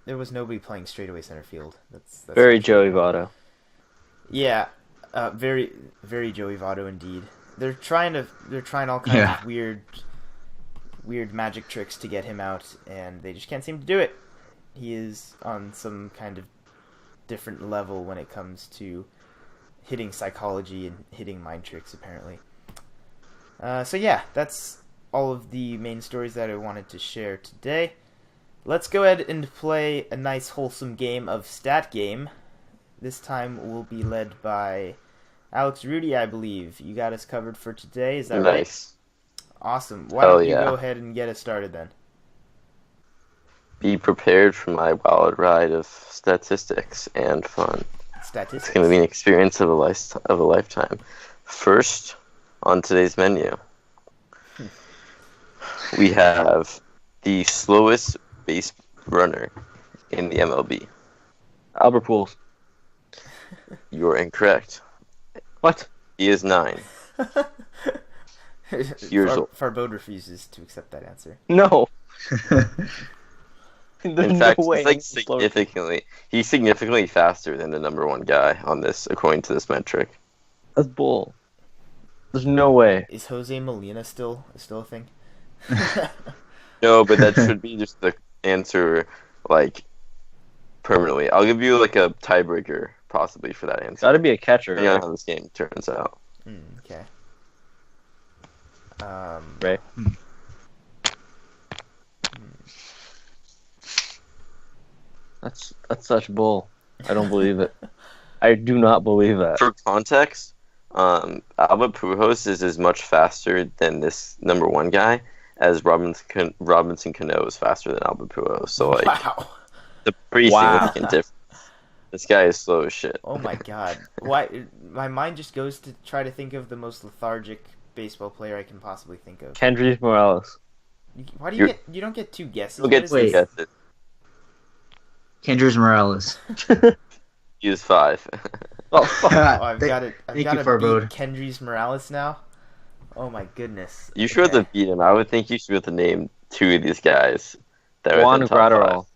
There was nobody playing straightaway center field. That's very Joey Votto. Yeah, very, very Joey Votto indeed. They're trying all kinds of weird magic tricks to get him out, and they just can't seem to do it. He is on some kind of different level when it comes to hitting psychology and hitting mind tricks, apparently. So yeah, that's all of the main stories that I wanted to share today. Let's go ahead and play a nice wholesome game of Stat Game. This time we'll be led by Alex Rudy, I believe. You got us covered for today, is that right? Nice. Awesome. Why don't you go ahead and get us started then? Be prepared for my wild ride of statistics and fun. Statistics. It's going to be an experience of a lifetime. First, on today's menu, we have the slowest base runner in the MLB. Albert Pujols. You're incorrect. What? He is 9. Farbode refuses to accept that answer. No. In fact, he's significantly faster than the number 1 guy on this, according to this metric. That's bull. There's no way. Is Jose Molina still a thing? No, but that should be just the answer, like, permanently. I'll give you, like, a tiebreaker, possibly, for that answer. Gotta be a catcher. Depending on how this game turns out. Okay. Right. That's such bull. I don't believe it. I do not believe that. For context, Albert Pujols is as much faster than this number 1 guy as Robinson Cano is faster than Albert Pujols. So, like, wow. the pretty significant difference. This guy is slow as shit. Oh my god. Why? My mind just goes to try to think of the most lethargic baseball player I can possibly think of. Kendrys Morales. Why do you don't get 2 guesses? You'll get 2 guesses. Kendrys Morales. He is 5. Oh, fuck. I've got to beat Farbode. Kendrys Morales now. Oh my goodness. You should have to beat him. I would think you should be able to name 2 of these guys. That are Juan in the top Gratterall.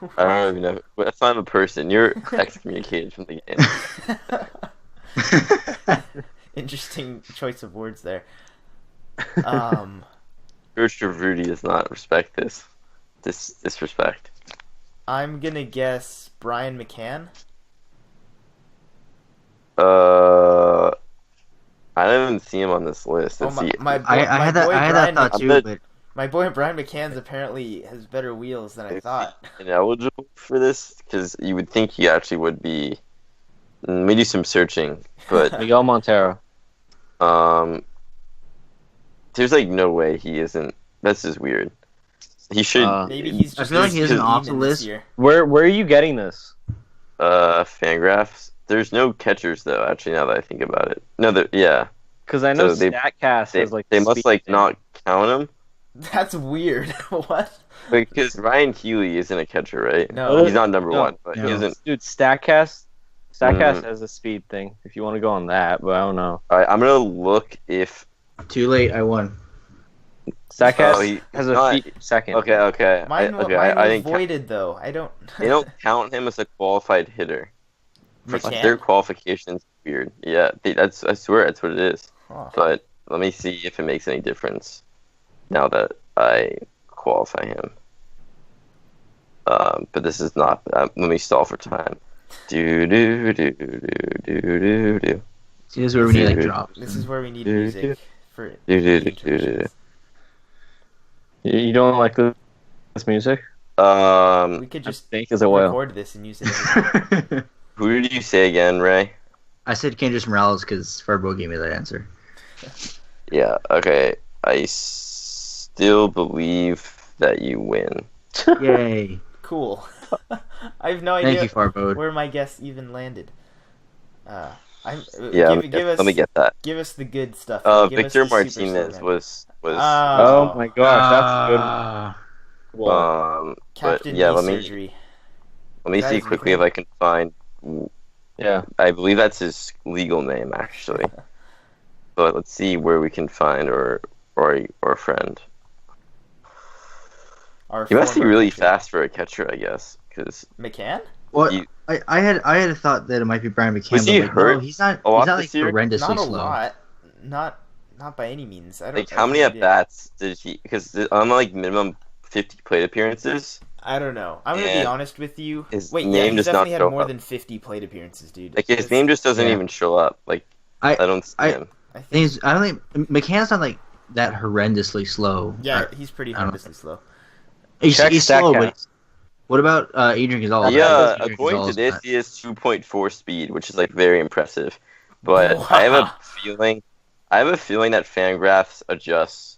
5. I don't even know. That's not a person. You're excommunicated from the game. Interesting choice of words there. Church of Rudy does not respect this disrespect. I'm gonna guess Brian McCann. I don't even see him on this list. I had that thought too, but my boy Brian McCann's apparently has better wheels than I thought. Ineligible for this because you would think he actually would be. Let me do some searching, but Miguel Montero. There's like no way he isn't. That's just weird. He should. Maybe he's just. I feel like he isn't off the list. Where are you getting this? Fangraphs. There's no catchers though. Actually, now that I think about it, no, yeah. Because I know So Statcast has like. They must like not count him That's weird. What? because Ryan Healy isn't a catcher, right? No. He's not number No. 1, but No. he isn't. Dude, Statcast has a speed thing. If you want to go on that, but I don't know. All right, I'm gonna look if. too late. I won. Statcast has a not- feed second. Mine Okay. was I didn't. voided though. I don't. They don't count him as a qualified hitter. McCann? Their qualifications weird. Yeah, I swear that's what it is. Huh. But let me see if it makes any difference now that I qualify him. But this is not. Let me stall for time. Do. See, this is where we need like drops. This is where we need music for. Do. You don't like this music? We could just Think as a whale. record this and use it. Who did you say again, Ray? I said Kendrys Morales because Farbode gave me that answer. Yeah. Okay. I still believe that you win. Yay! Cool. I have no Thank idea you, Farbode. where my guess even landed. Yeah. Give let me get that. Give us the good stuff. Give us Victor the super Martinez slogan. was. Oh my gosh, that's good. But Captain yeah, knee let me surgery. see That is quickly if I can find. Yeah. I believe that's his legal name actually. But let's see where we can find or a friend. He must be really fast for a catcher, I guess, because McCann? Well, You- I had thought that it might be Brian McCann. Was he but, like, hurt No, he's not. a lot He's not like this year? horrendously Not a slow. lot. Not by any means. I don't. like how many at bats did he? Because I'm like minimum 50 plate appearances. I don't know. I'm gonna be And honest with you. his Wait, yeah, name he's does not definitely had show more up. than 50 plate appearances, dude. Like his name just doesn't Yeah. even show up. Like I don't see him. I think. I don't think McCann's not like that horrendously slow. Yeah, he's pretty I don't- horrendously slow. Check He's slow, StatCast. but what about Adrian Gonzalez? Yeah, Adrian according to Gonzalez this, not- he has 2.4 speed, which is like very impressive. But I have Wow. a feeling that Fangraphs adjusts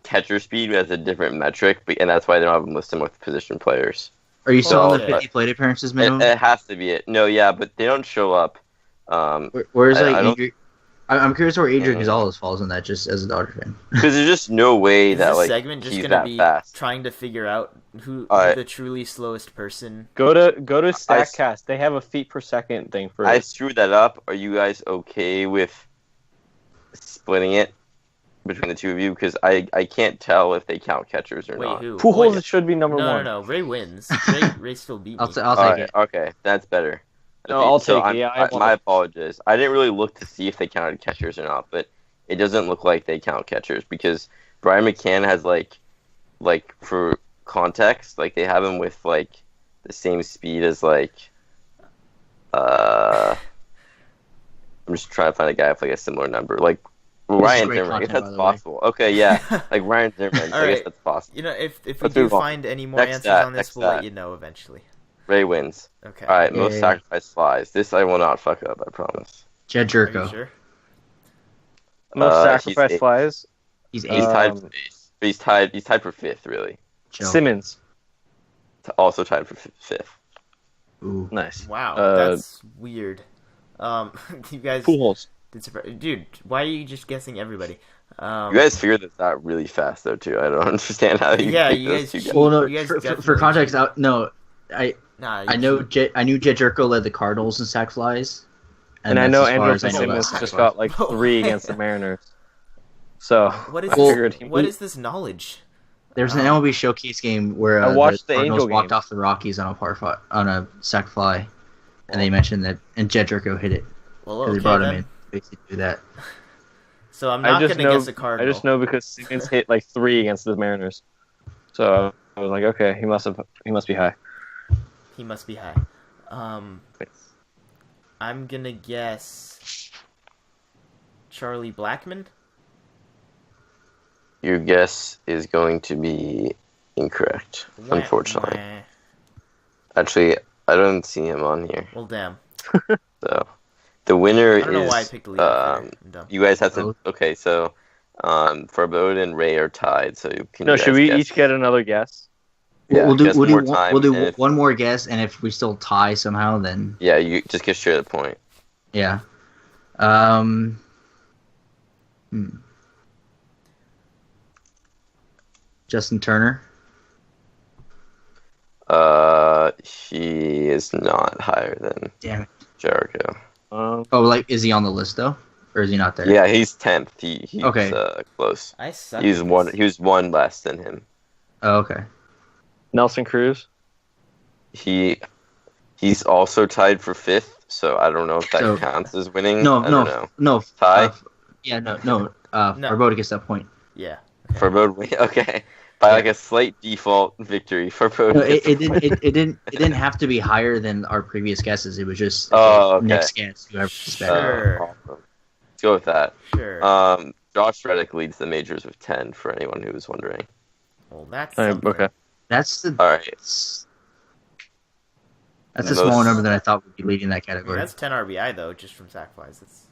catcher speed as a different metric, and that's why they don't have him listed with position players. Are you still on the Okay. 50 plate appearances minimum? It has to be it. No, yeah, but they don't show up. Where's I like don't- Adrian? I'm curious where Adrian Mhm. Gonzalez falls in that, just as a Dodger fan. Because there's just no way Is that this like segment just he's gonna that be fast. trying to figure out who Alright. the truly slowest person? Go to StatCast. They have a feet per second thing for I it. screwed that up. Are you guys okay with splitting it between the two of you? Because I can't tell if they count catchers or Wait, not. who? Pujols Wait, should be number no, one. no. Ray wins. Ray still beat me. I'll take Alright, it. okay, that's better. No, I'll So take it. Yeah, my apologies. I didn't really look to see if they counted catchers or not, but it doesn't look like they count catchers because Brian McCann has like for context, like they have him with like the same speed as like I'm just trying to find a guy with like a similar number, like Ryan great Zimmerman. I guess content, that's by the way. possible. Okay, yeah, like Ryan Zimmerman. I Alright. guess that's possible. You know, if we Let's do move on. find any more Next answers stat, on this, next we'll let stat. you know eventually. Ray wins. Okay. All right, most Yeah. sacrifice flies. This I will not fuck up. I promise. Jed Are you Jerko. sure? Most he's sacrifice eight. flies. He's He's 8th. tied for eighth. But he's tied for fifth, really. Joe. Simmons. Also tied for fifth. Ooh. Nice. Wow, that's weird. You guys Pujols. did dude. Why are you just guessing everybody? You guys figured this out really fast, though, too. I don't understand how you Yeah, picked you those guys two cheat. Well, no. You guys For definitely context, cheat. Nah, I knew Jed Jerko led the Cardinals in sack flies, And I that's know as far Andrew as I know about Simmons sack just flies. got like 3 against the Mariners. So What is I Well, figured he what is this knowledge? There's an MLB showcase game where I watched the Cardinals Angel walked game. off the Rockies on a sack fly, and they mentioned that, and Jed Jerko hit it Well, because okay they brought him then. in basically to do that. So I'm I not just gonna know guess a I Cardinal. just know because Simmons hit like 3 against the Mariners. So I was like, okay, he must be high. He must be high. I'm gonna guess Charlie Blackmon. Your guess is going to be incorrect, unfortunately. Wah. Actually, I don't see him on here. Well, damn. So, the winner I don't know is. why I picked the lead. I'm dumb. You guys have to. Both. Okay, so Farbode and Ray are tied. So you can. No, you should guys we guess. each get another guess? Yeah, we'll do guess we'll one do, more time, we'll do and if- one more guess, and if we still tie somehow, then Yeah, you just get straight to the point. yeah. Justin Turner. He is not higher than Damn it. Jericho. Oh, like is he on the list though, or is he not there? Yeah, he's 10th. He's Okay. Close. I suck. He's at one. this. He was one less than him. Oh, okay. Nelson Cruz. He's also tied for 5th. So I don't know if that So- counts as winning. No, I no, don't know. no. Tie? Yeah, no. No. Farbode gets that point. Yeah. Farbode. Okay, by like a slight default victory. Farbode. No, gets it the didn't. point. It didn't have to be higher than our previous guesses. It was just Oh, okay. next guess whoever is better. Sure. Awesome. Let's go with that. Sure. Josh Reddick leads the majors with 10. For anyone who was wondering. Well, that's Alright, something. okay. That's the. All right. That's a Most- smaller number than I thought would be leading that I mean, category. that's 10 RBI though, just from sack flies. That's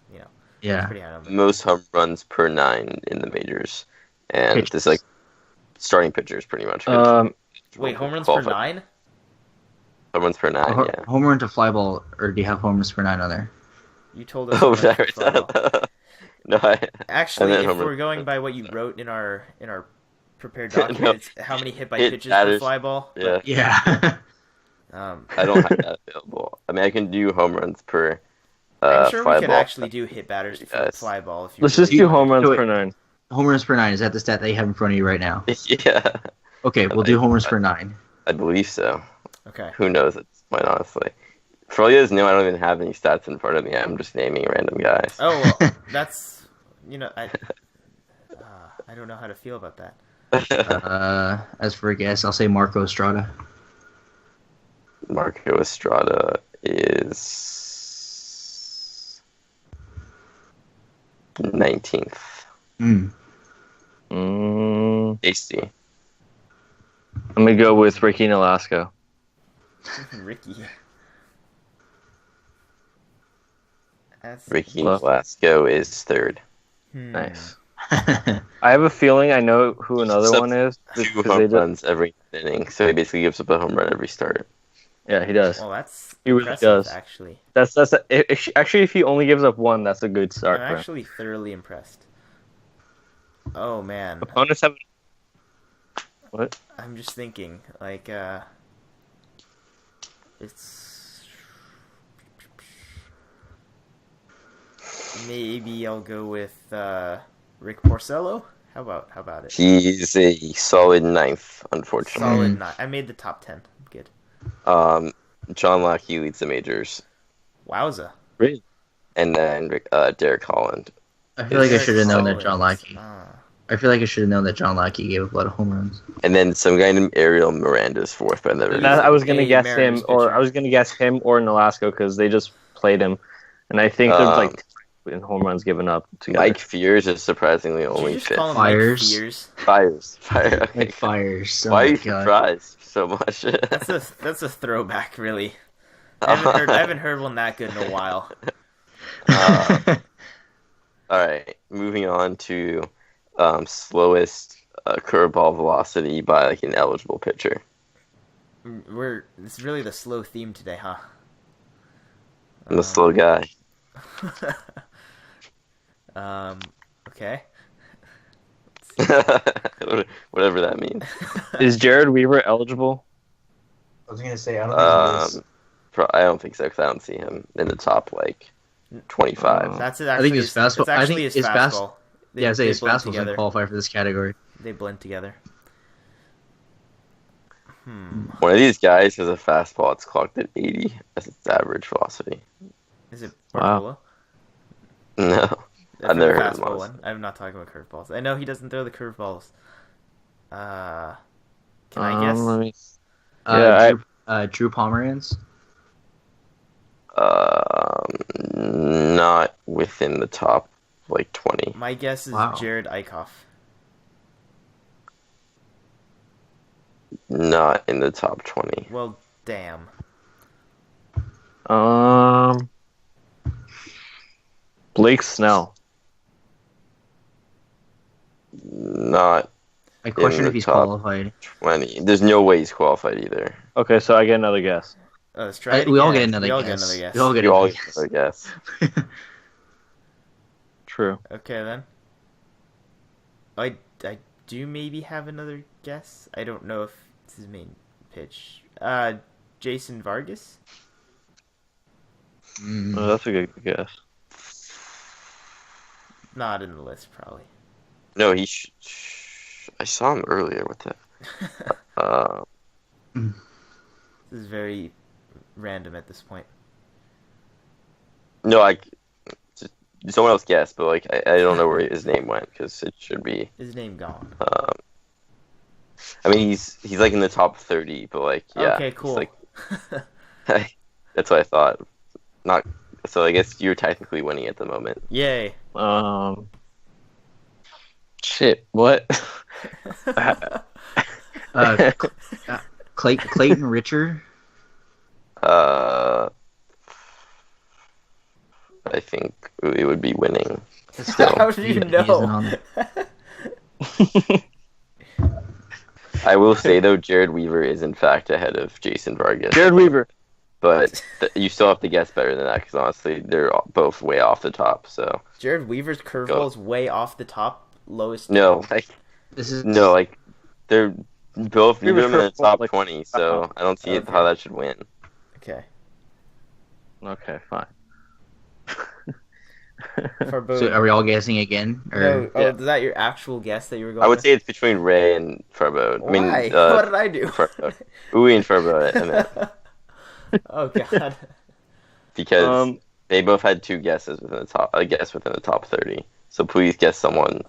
Yeah. pretty high number. Most home runs per 9 in the majors, and Pitchers. this is like starting pitchers pretty much. Wait, home runs per 9? Home runs per 9. Yeah. Home run to fly ball, or do you have home runs per 9 on there? You told us. Oh, home runs per sorry. fly ball. No, Actually, and then if home we're run- going by what you wrote in our prepared document, No. it's how many hit by Hit pitches batters. per fly ball. Yeah. Yeah. I don't have that available. I mean, I can do home runs per. I'm sure fly we could ball. actually do hit batters for Yes. fly ball. If you Let's just really do wanted home runs Wait. per 9. Home runs per 9 is that the stat that you have in front of you right now? Yeah, Okay, we'll do home runs per 9. I believe so. to. Okay. Who knows at this point, honestly. For all you guys know, I don't even have any stats in front of me. I'm just naming random guys. Oh, well, that's I don't know how to feel about that. As for a guess, I'll say Marco Estrada. Marco Estrada is 19th. Mm. Mm, Tasty. I'm gonna go with Ricky Nolasco. Ricky. Ricky Nolasco is third. Nice. I have a feeling I know who another one is. Two home runs every inning, so he basically gives up a home run every start. Yeah, he does. Well, that's he really does. Actually, actually, if he only gives up one, that's a good start. I'm actually thoroughly impressed. Oh man. Opponents have. What? I'm just thinking, like, it's maybe I'll go with Rick Porcello. How about it? He's a solid ninth, unfortunately. Solid 9. I made the top 10. Good. John Lackey leads the majors. Wowza. Really? And then Derek Holland. I feel like I should have known that John Lackey. Lackey gave up a lot of home runs. And then some guy named Ariel Miranda's fourth, but I was gonna guess him, or Nolasco because they just played him, and I think there's like in home runs given up together. Mike Fiers is surprisingly only fifth. Fires. Okay. Mike Fires. Why are you surprised so much? That's a throwback, really. I haven't heard one that good in a while. All right, moving on to slowest curveball velocity by like an eligible pitcher. It's really the slow theme today, huh? I'm a slow guy. Okay. Whatever that means. Is Jared Weaver eligible? I was gonna say I don't think he is. I don't think so because I don't see him in the top like 25. That's it. I think his fastball. It's actually his fastball. Yeah, I say his fastball doesn't qualify for this category. They blend together. One of these guys has a fastball. It's clocked at 80 as its average velocity. Is it Bartolo? No, I've never heard of fastball one. I'm not talking about curveballs. I know he doesn't throw the curveballs. Can I guess? Drew Pomeranz. Not within the top like 20. My guess is Jared Eichhoff. Not in the top 20. Well, damn. Blake Snell. Not. I question if he's qualified. 20. There's no way he's qualified either. Okay, so I get another guess. Let's try it We all again. get another guess. We all get another guess. True. Okay then. I do maybe have another guess. I don't know if it's his main pitch. Jason Vargas? Oh, that's a good guess. Not in the list, probably. No, he. I saw him earlier. What the? This is very random at this point. No, someone else guessed, but like I don't know where his name went because it should be. His name gone. I mean, he's like in the top 30, but like yeah. Okay, cool. Like, that's what I thought. Not so. I guess you're technically winning at the moment. Yay. Shit. What? Clayton Richard. I think it would be winning. How do you know? I will say though, Jared Weaver is in fact ahead of Jason Vargas. Jared Weaver. But you still have to guess better than that because honestly, they're both way off the top. So Jared Weaver's curveball is way off the top, lowest. No, like they're both neither of them in the top like, 20. So I don't see how that should win. Okay, fine. So are we all guessing again? Or? No, is that your actual guess that you were going? I would say it's between Ray and Furbo. Why? I mean, what did I do? Uwe and Furbo. Oh god. Because they both had two guesses within the top. I guess within the top 30. So please guess someone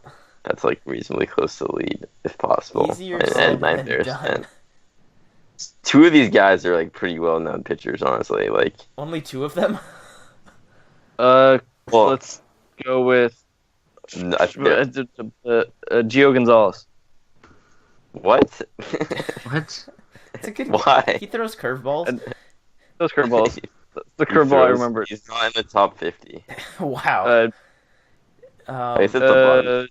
that's like reasonably close to the lead, if possible. Easier said than done. Two of these guys are like pretty well-known pitchers, honestly. Like only two of them. Well, let's go with Gio Gonzalez. What? What? It's a good. Why? He throws curveballs. Those curveballs. The He curveball I throws- remember. He's not in the top 50. Wow. I said the bottom.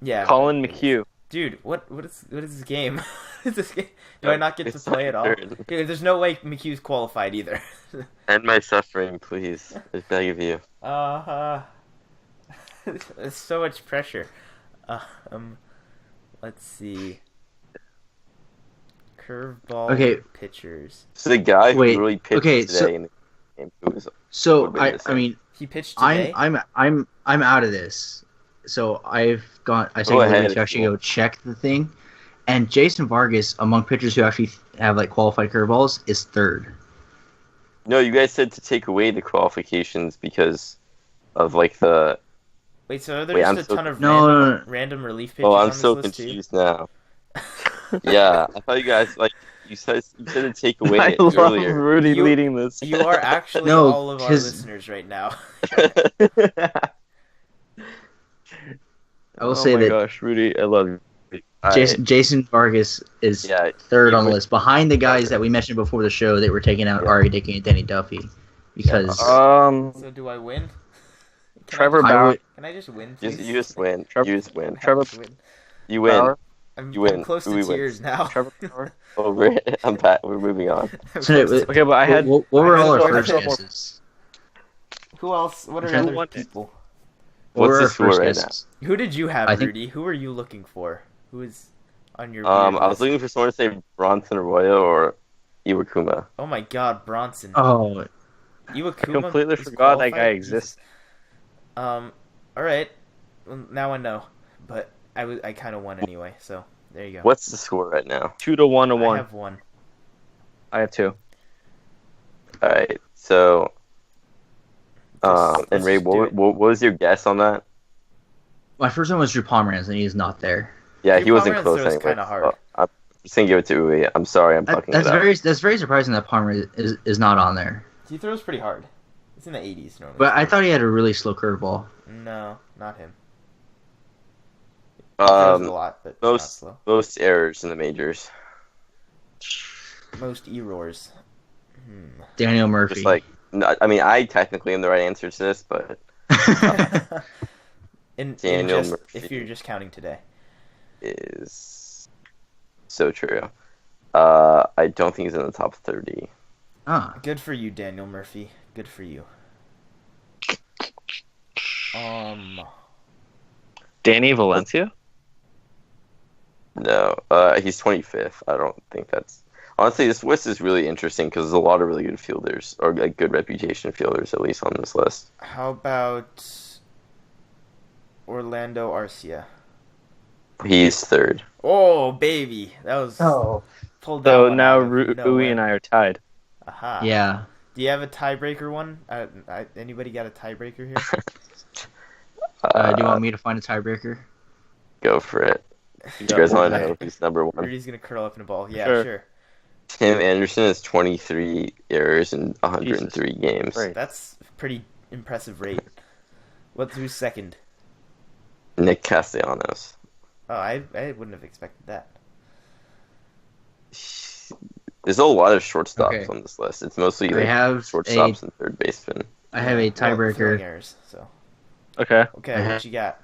Yeah. Colin McHugh. Dude, what is this game? Is this game? Do I not get to It's play at all? third. Dude, there's no way McHugh's qualified either. End my suffering, please. I beg of you. There's so much pressure. Let's see. Curveball Okay. pitchers. So the guy who Wait, really pitched okay, today so- in the game, who was So What about I this I one? mean He pitched today. I'm out of this. So I Go take a ahead, minute if to actually you go check the thing, and Jason Vargas among pitchers who actually have like qualified curveballs is third. No, you guys said to take away the qualifications because of like the. Wait, so are there Wait, just I'm a so ton of No, no. random relief pitchers Oh, on I'm this so list too? confused now. Yeah, I thought you guys like you said to take away I it love earlier. Rudy You- leading this. You are actually No, all of our 'cause- listeners right now. I will Oh say my that gosh, Rudy, I love you. Jason Vargas is Yeah, third he on the was- list, behind the guys that we mentioned before the show that were taking out Yeah. Ari Dickey and Denny Duffy, because So do I win? Trevor I Bauer. would- Can I just win? you Please? just win. Trevor- You just win. I Trevor- have to win. You win. Bauer. I'm, You win. I'm close Who to wins? tears now. Trevor Bauer. Over it. I'm back. We're moving on. I'm So, close to- Okay, but I had. what were I had all to our go first ahead and- guesses? Who else? What are Okay. other Who won it? people? What What's were the our score first right guesses? Who did you have, I think- Rudy? Who are you looking for? Who is on your? I weird was list? looking for someone to say Bronson Arroyo or Iwakuma. Oh my God, Bronson. Oh, Iwakuma I completely is forgot that guy qualified? exists. All right. Well, now I know, but I kind of won anyway. So there you go. What's the score right now? 2-1 to I 1. have one. I have 2. All right. So, Let's and Ray, just do it. what was your guess on that? my first one was Drew Pomeranz, and he's not there. Yeah, Drew he wasn't Pomeranz close throws anyway. kinda hard. So I'm just gonna give it to Uwe. I'm sorry, I'm fucking it up. That's very surprising that Pomeranz is not on there. He throws pretty hard. It's in the 80s normally. But I thought he had a really slow curveball. No, not him. He throws a lot, but not most slow. most errors in the majors. Most errors. Daniel Murphy. Just like, I mean, I technically am the right answer to this, but Daniel if Murphy. you're just counting today. is so true. I don't think he's in the top 30. Ah, Good for you, Daniel Murphy. Good for you. Danny Valencia? No, he's 25th. I don't think that's. Honestly, this list is really interesting because there's a lot of really good fielders, or like good reputation fielders, at least on this list. How about Orlando Arcia? He's third. Oh, baby. That was pulled that So one now out of Uwe nowhere. and I are tied. Aha. yeah. Do you have a tiebreaker one? Anybody got a tiebreaker here? Do you want me to find a tiebreaker? Go for it. You You got guys one. want to know who's number one? Rudy's gonna curl up in a ball. Yeah, Sure. sure. Tim Anderson has 23 errors in 103 games. Great. That's a pretty impressive rate. Who's second? Nick Castellanos. Oh, I wouldn't have expected that. There's a lot of shortstops Okay. on this list. It's mostly I like have shortstops and third baseman. I have a Well, throwing tiebreaker. errors. So Okay. okay, Uh-huh. what you got?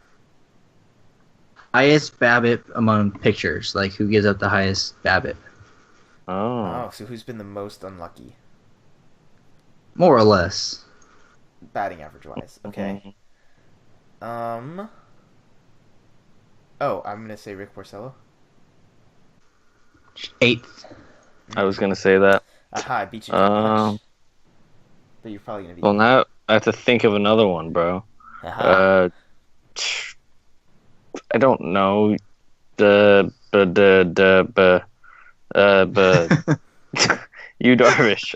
Highest BABIP among pitchers. Like, who gives up the highest BABIP? Oh. Oh, so who's been the most unlucky, More or less. batting average wise? Okay. Mm-hmm. Oh, I'm gonna say Rick Porcello. 8th. I was gonna say that. Aha, I beat you too much. But you're probably gonna beat Well, me. now I have to think of another one, bro. Aha. I don't know. You Darvish.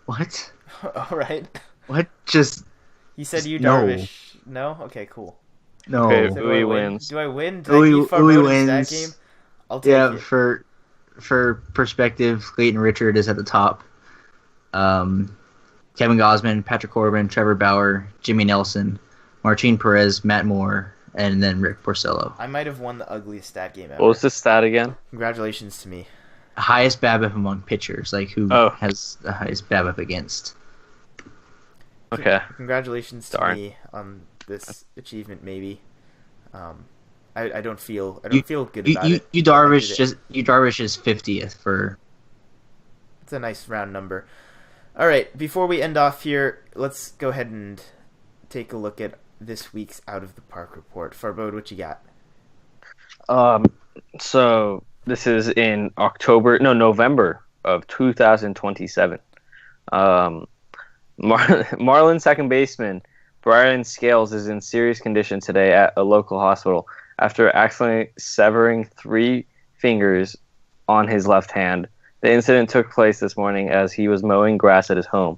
What? All right. What? Just You said you No. Darvish. No. Okay. Cool. no. Okay, So do Uwe I win? wins. Do I win? Did I Uwe- beat Farmode Uwe in that wins. game? I'll take Yeah, it. for perspective, Clayton Richard is at the top. Kevin Gausman, Patrick Corbin, Trevor Bauer, Jimmy Nelson, Martin Perez, Matt Moore, and then Rick Porcello. I might have won the ugliest stat game ever. What was this stat again? Congratulations to me. Highest BABIP among pitchers, like who has the highest BABIP against. Okay. Congratulations to Darn. me on this achievement. Maybe. I don't feel good about it. You Darvish is 50th for. It's a nice round number. All right, before we end off here, let's go ahead and take a look at this week's Out of the Park report. Farbode, what you got? So this is in November of 2027. Marlins second baseman Brian Scales is in serious condition today at a local hospital after accidentally severing 3 fingers on his left hand. The incident took place this morning as he was mowing grass at his home.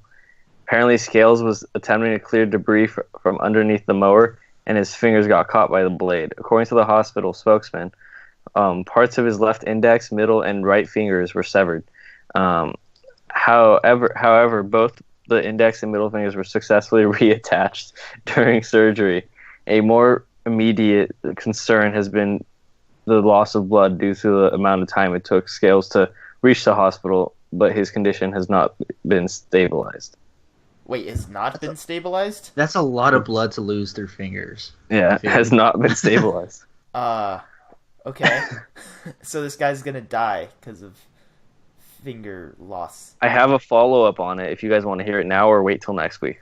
Apparently, Scales was attempting to clear debris from underneath the mower, and his fingers got caught by the blade. According to the hospital spokesman, parts of his left index, middle, and right fingers were severed. However, both the index and middle fingers were successfully reattached during surgery. A more immediate concern has been the loss of blood due to the amount of time it took Scales to reach the hospital, but his condition has not been stabilized. Wait, has not been stabilized? That's a lot of blood to lose through fingers. Yeah, it has not been stabilized. Okay. So this guy's gonna die because of finger loss. I have a follow-up on it if you guys want to hear it now or wait till next week.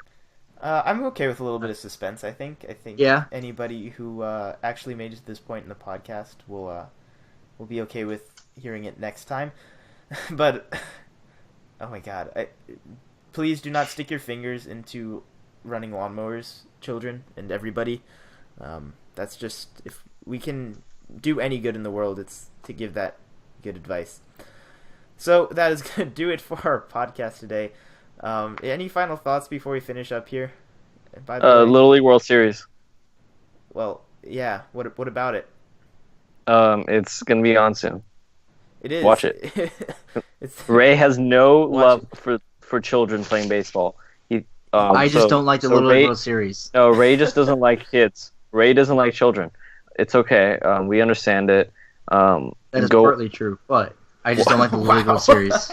I'm okay with a little bit of suspense, I think. Yeah. Anybody who actually made it to this point in the podcast will be okay with hearing it next time. But, oh my god. Please do not stick your fingers into running lawnmowers, children, and everybody. That's just, if we can do any good in the world, it's to give that good advice. So that is going to do it for our podcast today. Any final thoughts before we finish up here? By the way, Little League World Series. Well, yeah. What about it? It's going to be on soon. It is. Watch it. Ray has no love for children playing baseball. I just don't like the Little League World Series. No, Ray just doesn't like kids. Ray doesn't like children. It's okay. We understand it. That is partly true, but I just don't like the Little League World Series.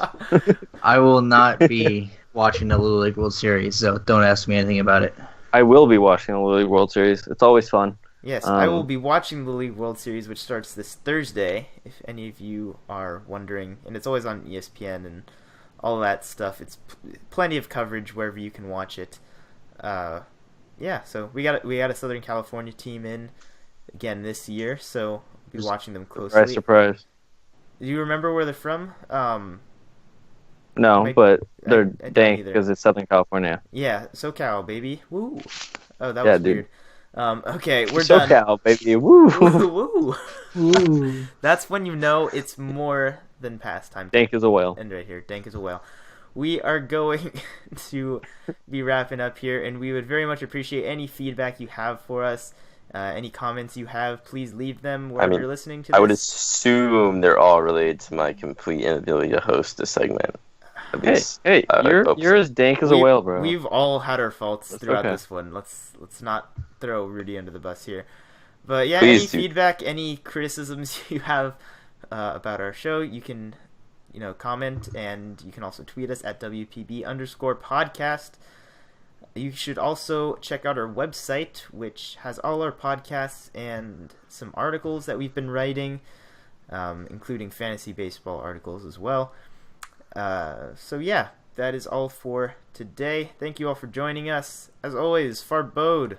I will not be watching the Little League World Series, so don't ask me anything about it. I will be watching the Little League World Series. It's always fun. Yes, I will be watching the League World Series, which starts this Thursday, if any of you are wondering. And it's always on ESPN and all that stuff. It's plenty of coverage wherever you can watch it. Yeah, so we got a Southern California team in again this year, so we'll be watching them closely. Surprise. Do you remember where they're from? No, but they're dank because it's Southern California. Yeah, SoCal, baby. Woo. Oh, that was weird. Okay, we're SoCal, done. SoCal, baby. Woo. Woo. Woo. That's when you know it's more than pastime. Dank as a whale. And right here, dank as a whale. We are going to be wrapping up here, and we would very much appreciate any feedback you have for us. Any comments you have, please leave them wherever you're listening to this. I would assume they're all related to my complete inability to host a segment. Hey, you're as dank as a whale, bro. We've all had our faults throughout okay. this one. Let's not throw Rudy under the bus here. But yeah, Please any feedback, any criticisms you have about our show, you can comment, and you can also tweet us at WPB_podcast. You should also check out our website, which has all our podcasts and some articles that we've been writing, including fantasy baseball articles as well. So yeah, that is all for today. Thank you all for joining us. As always, Farbode.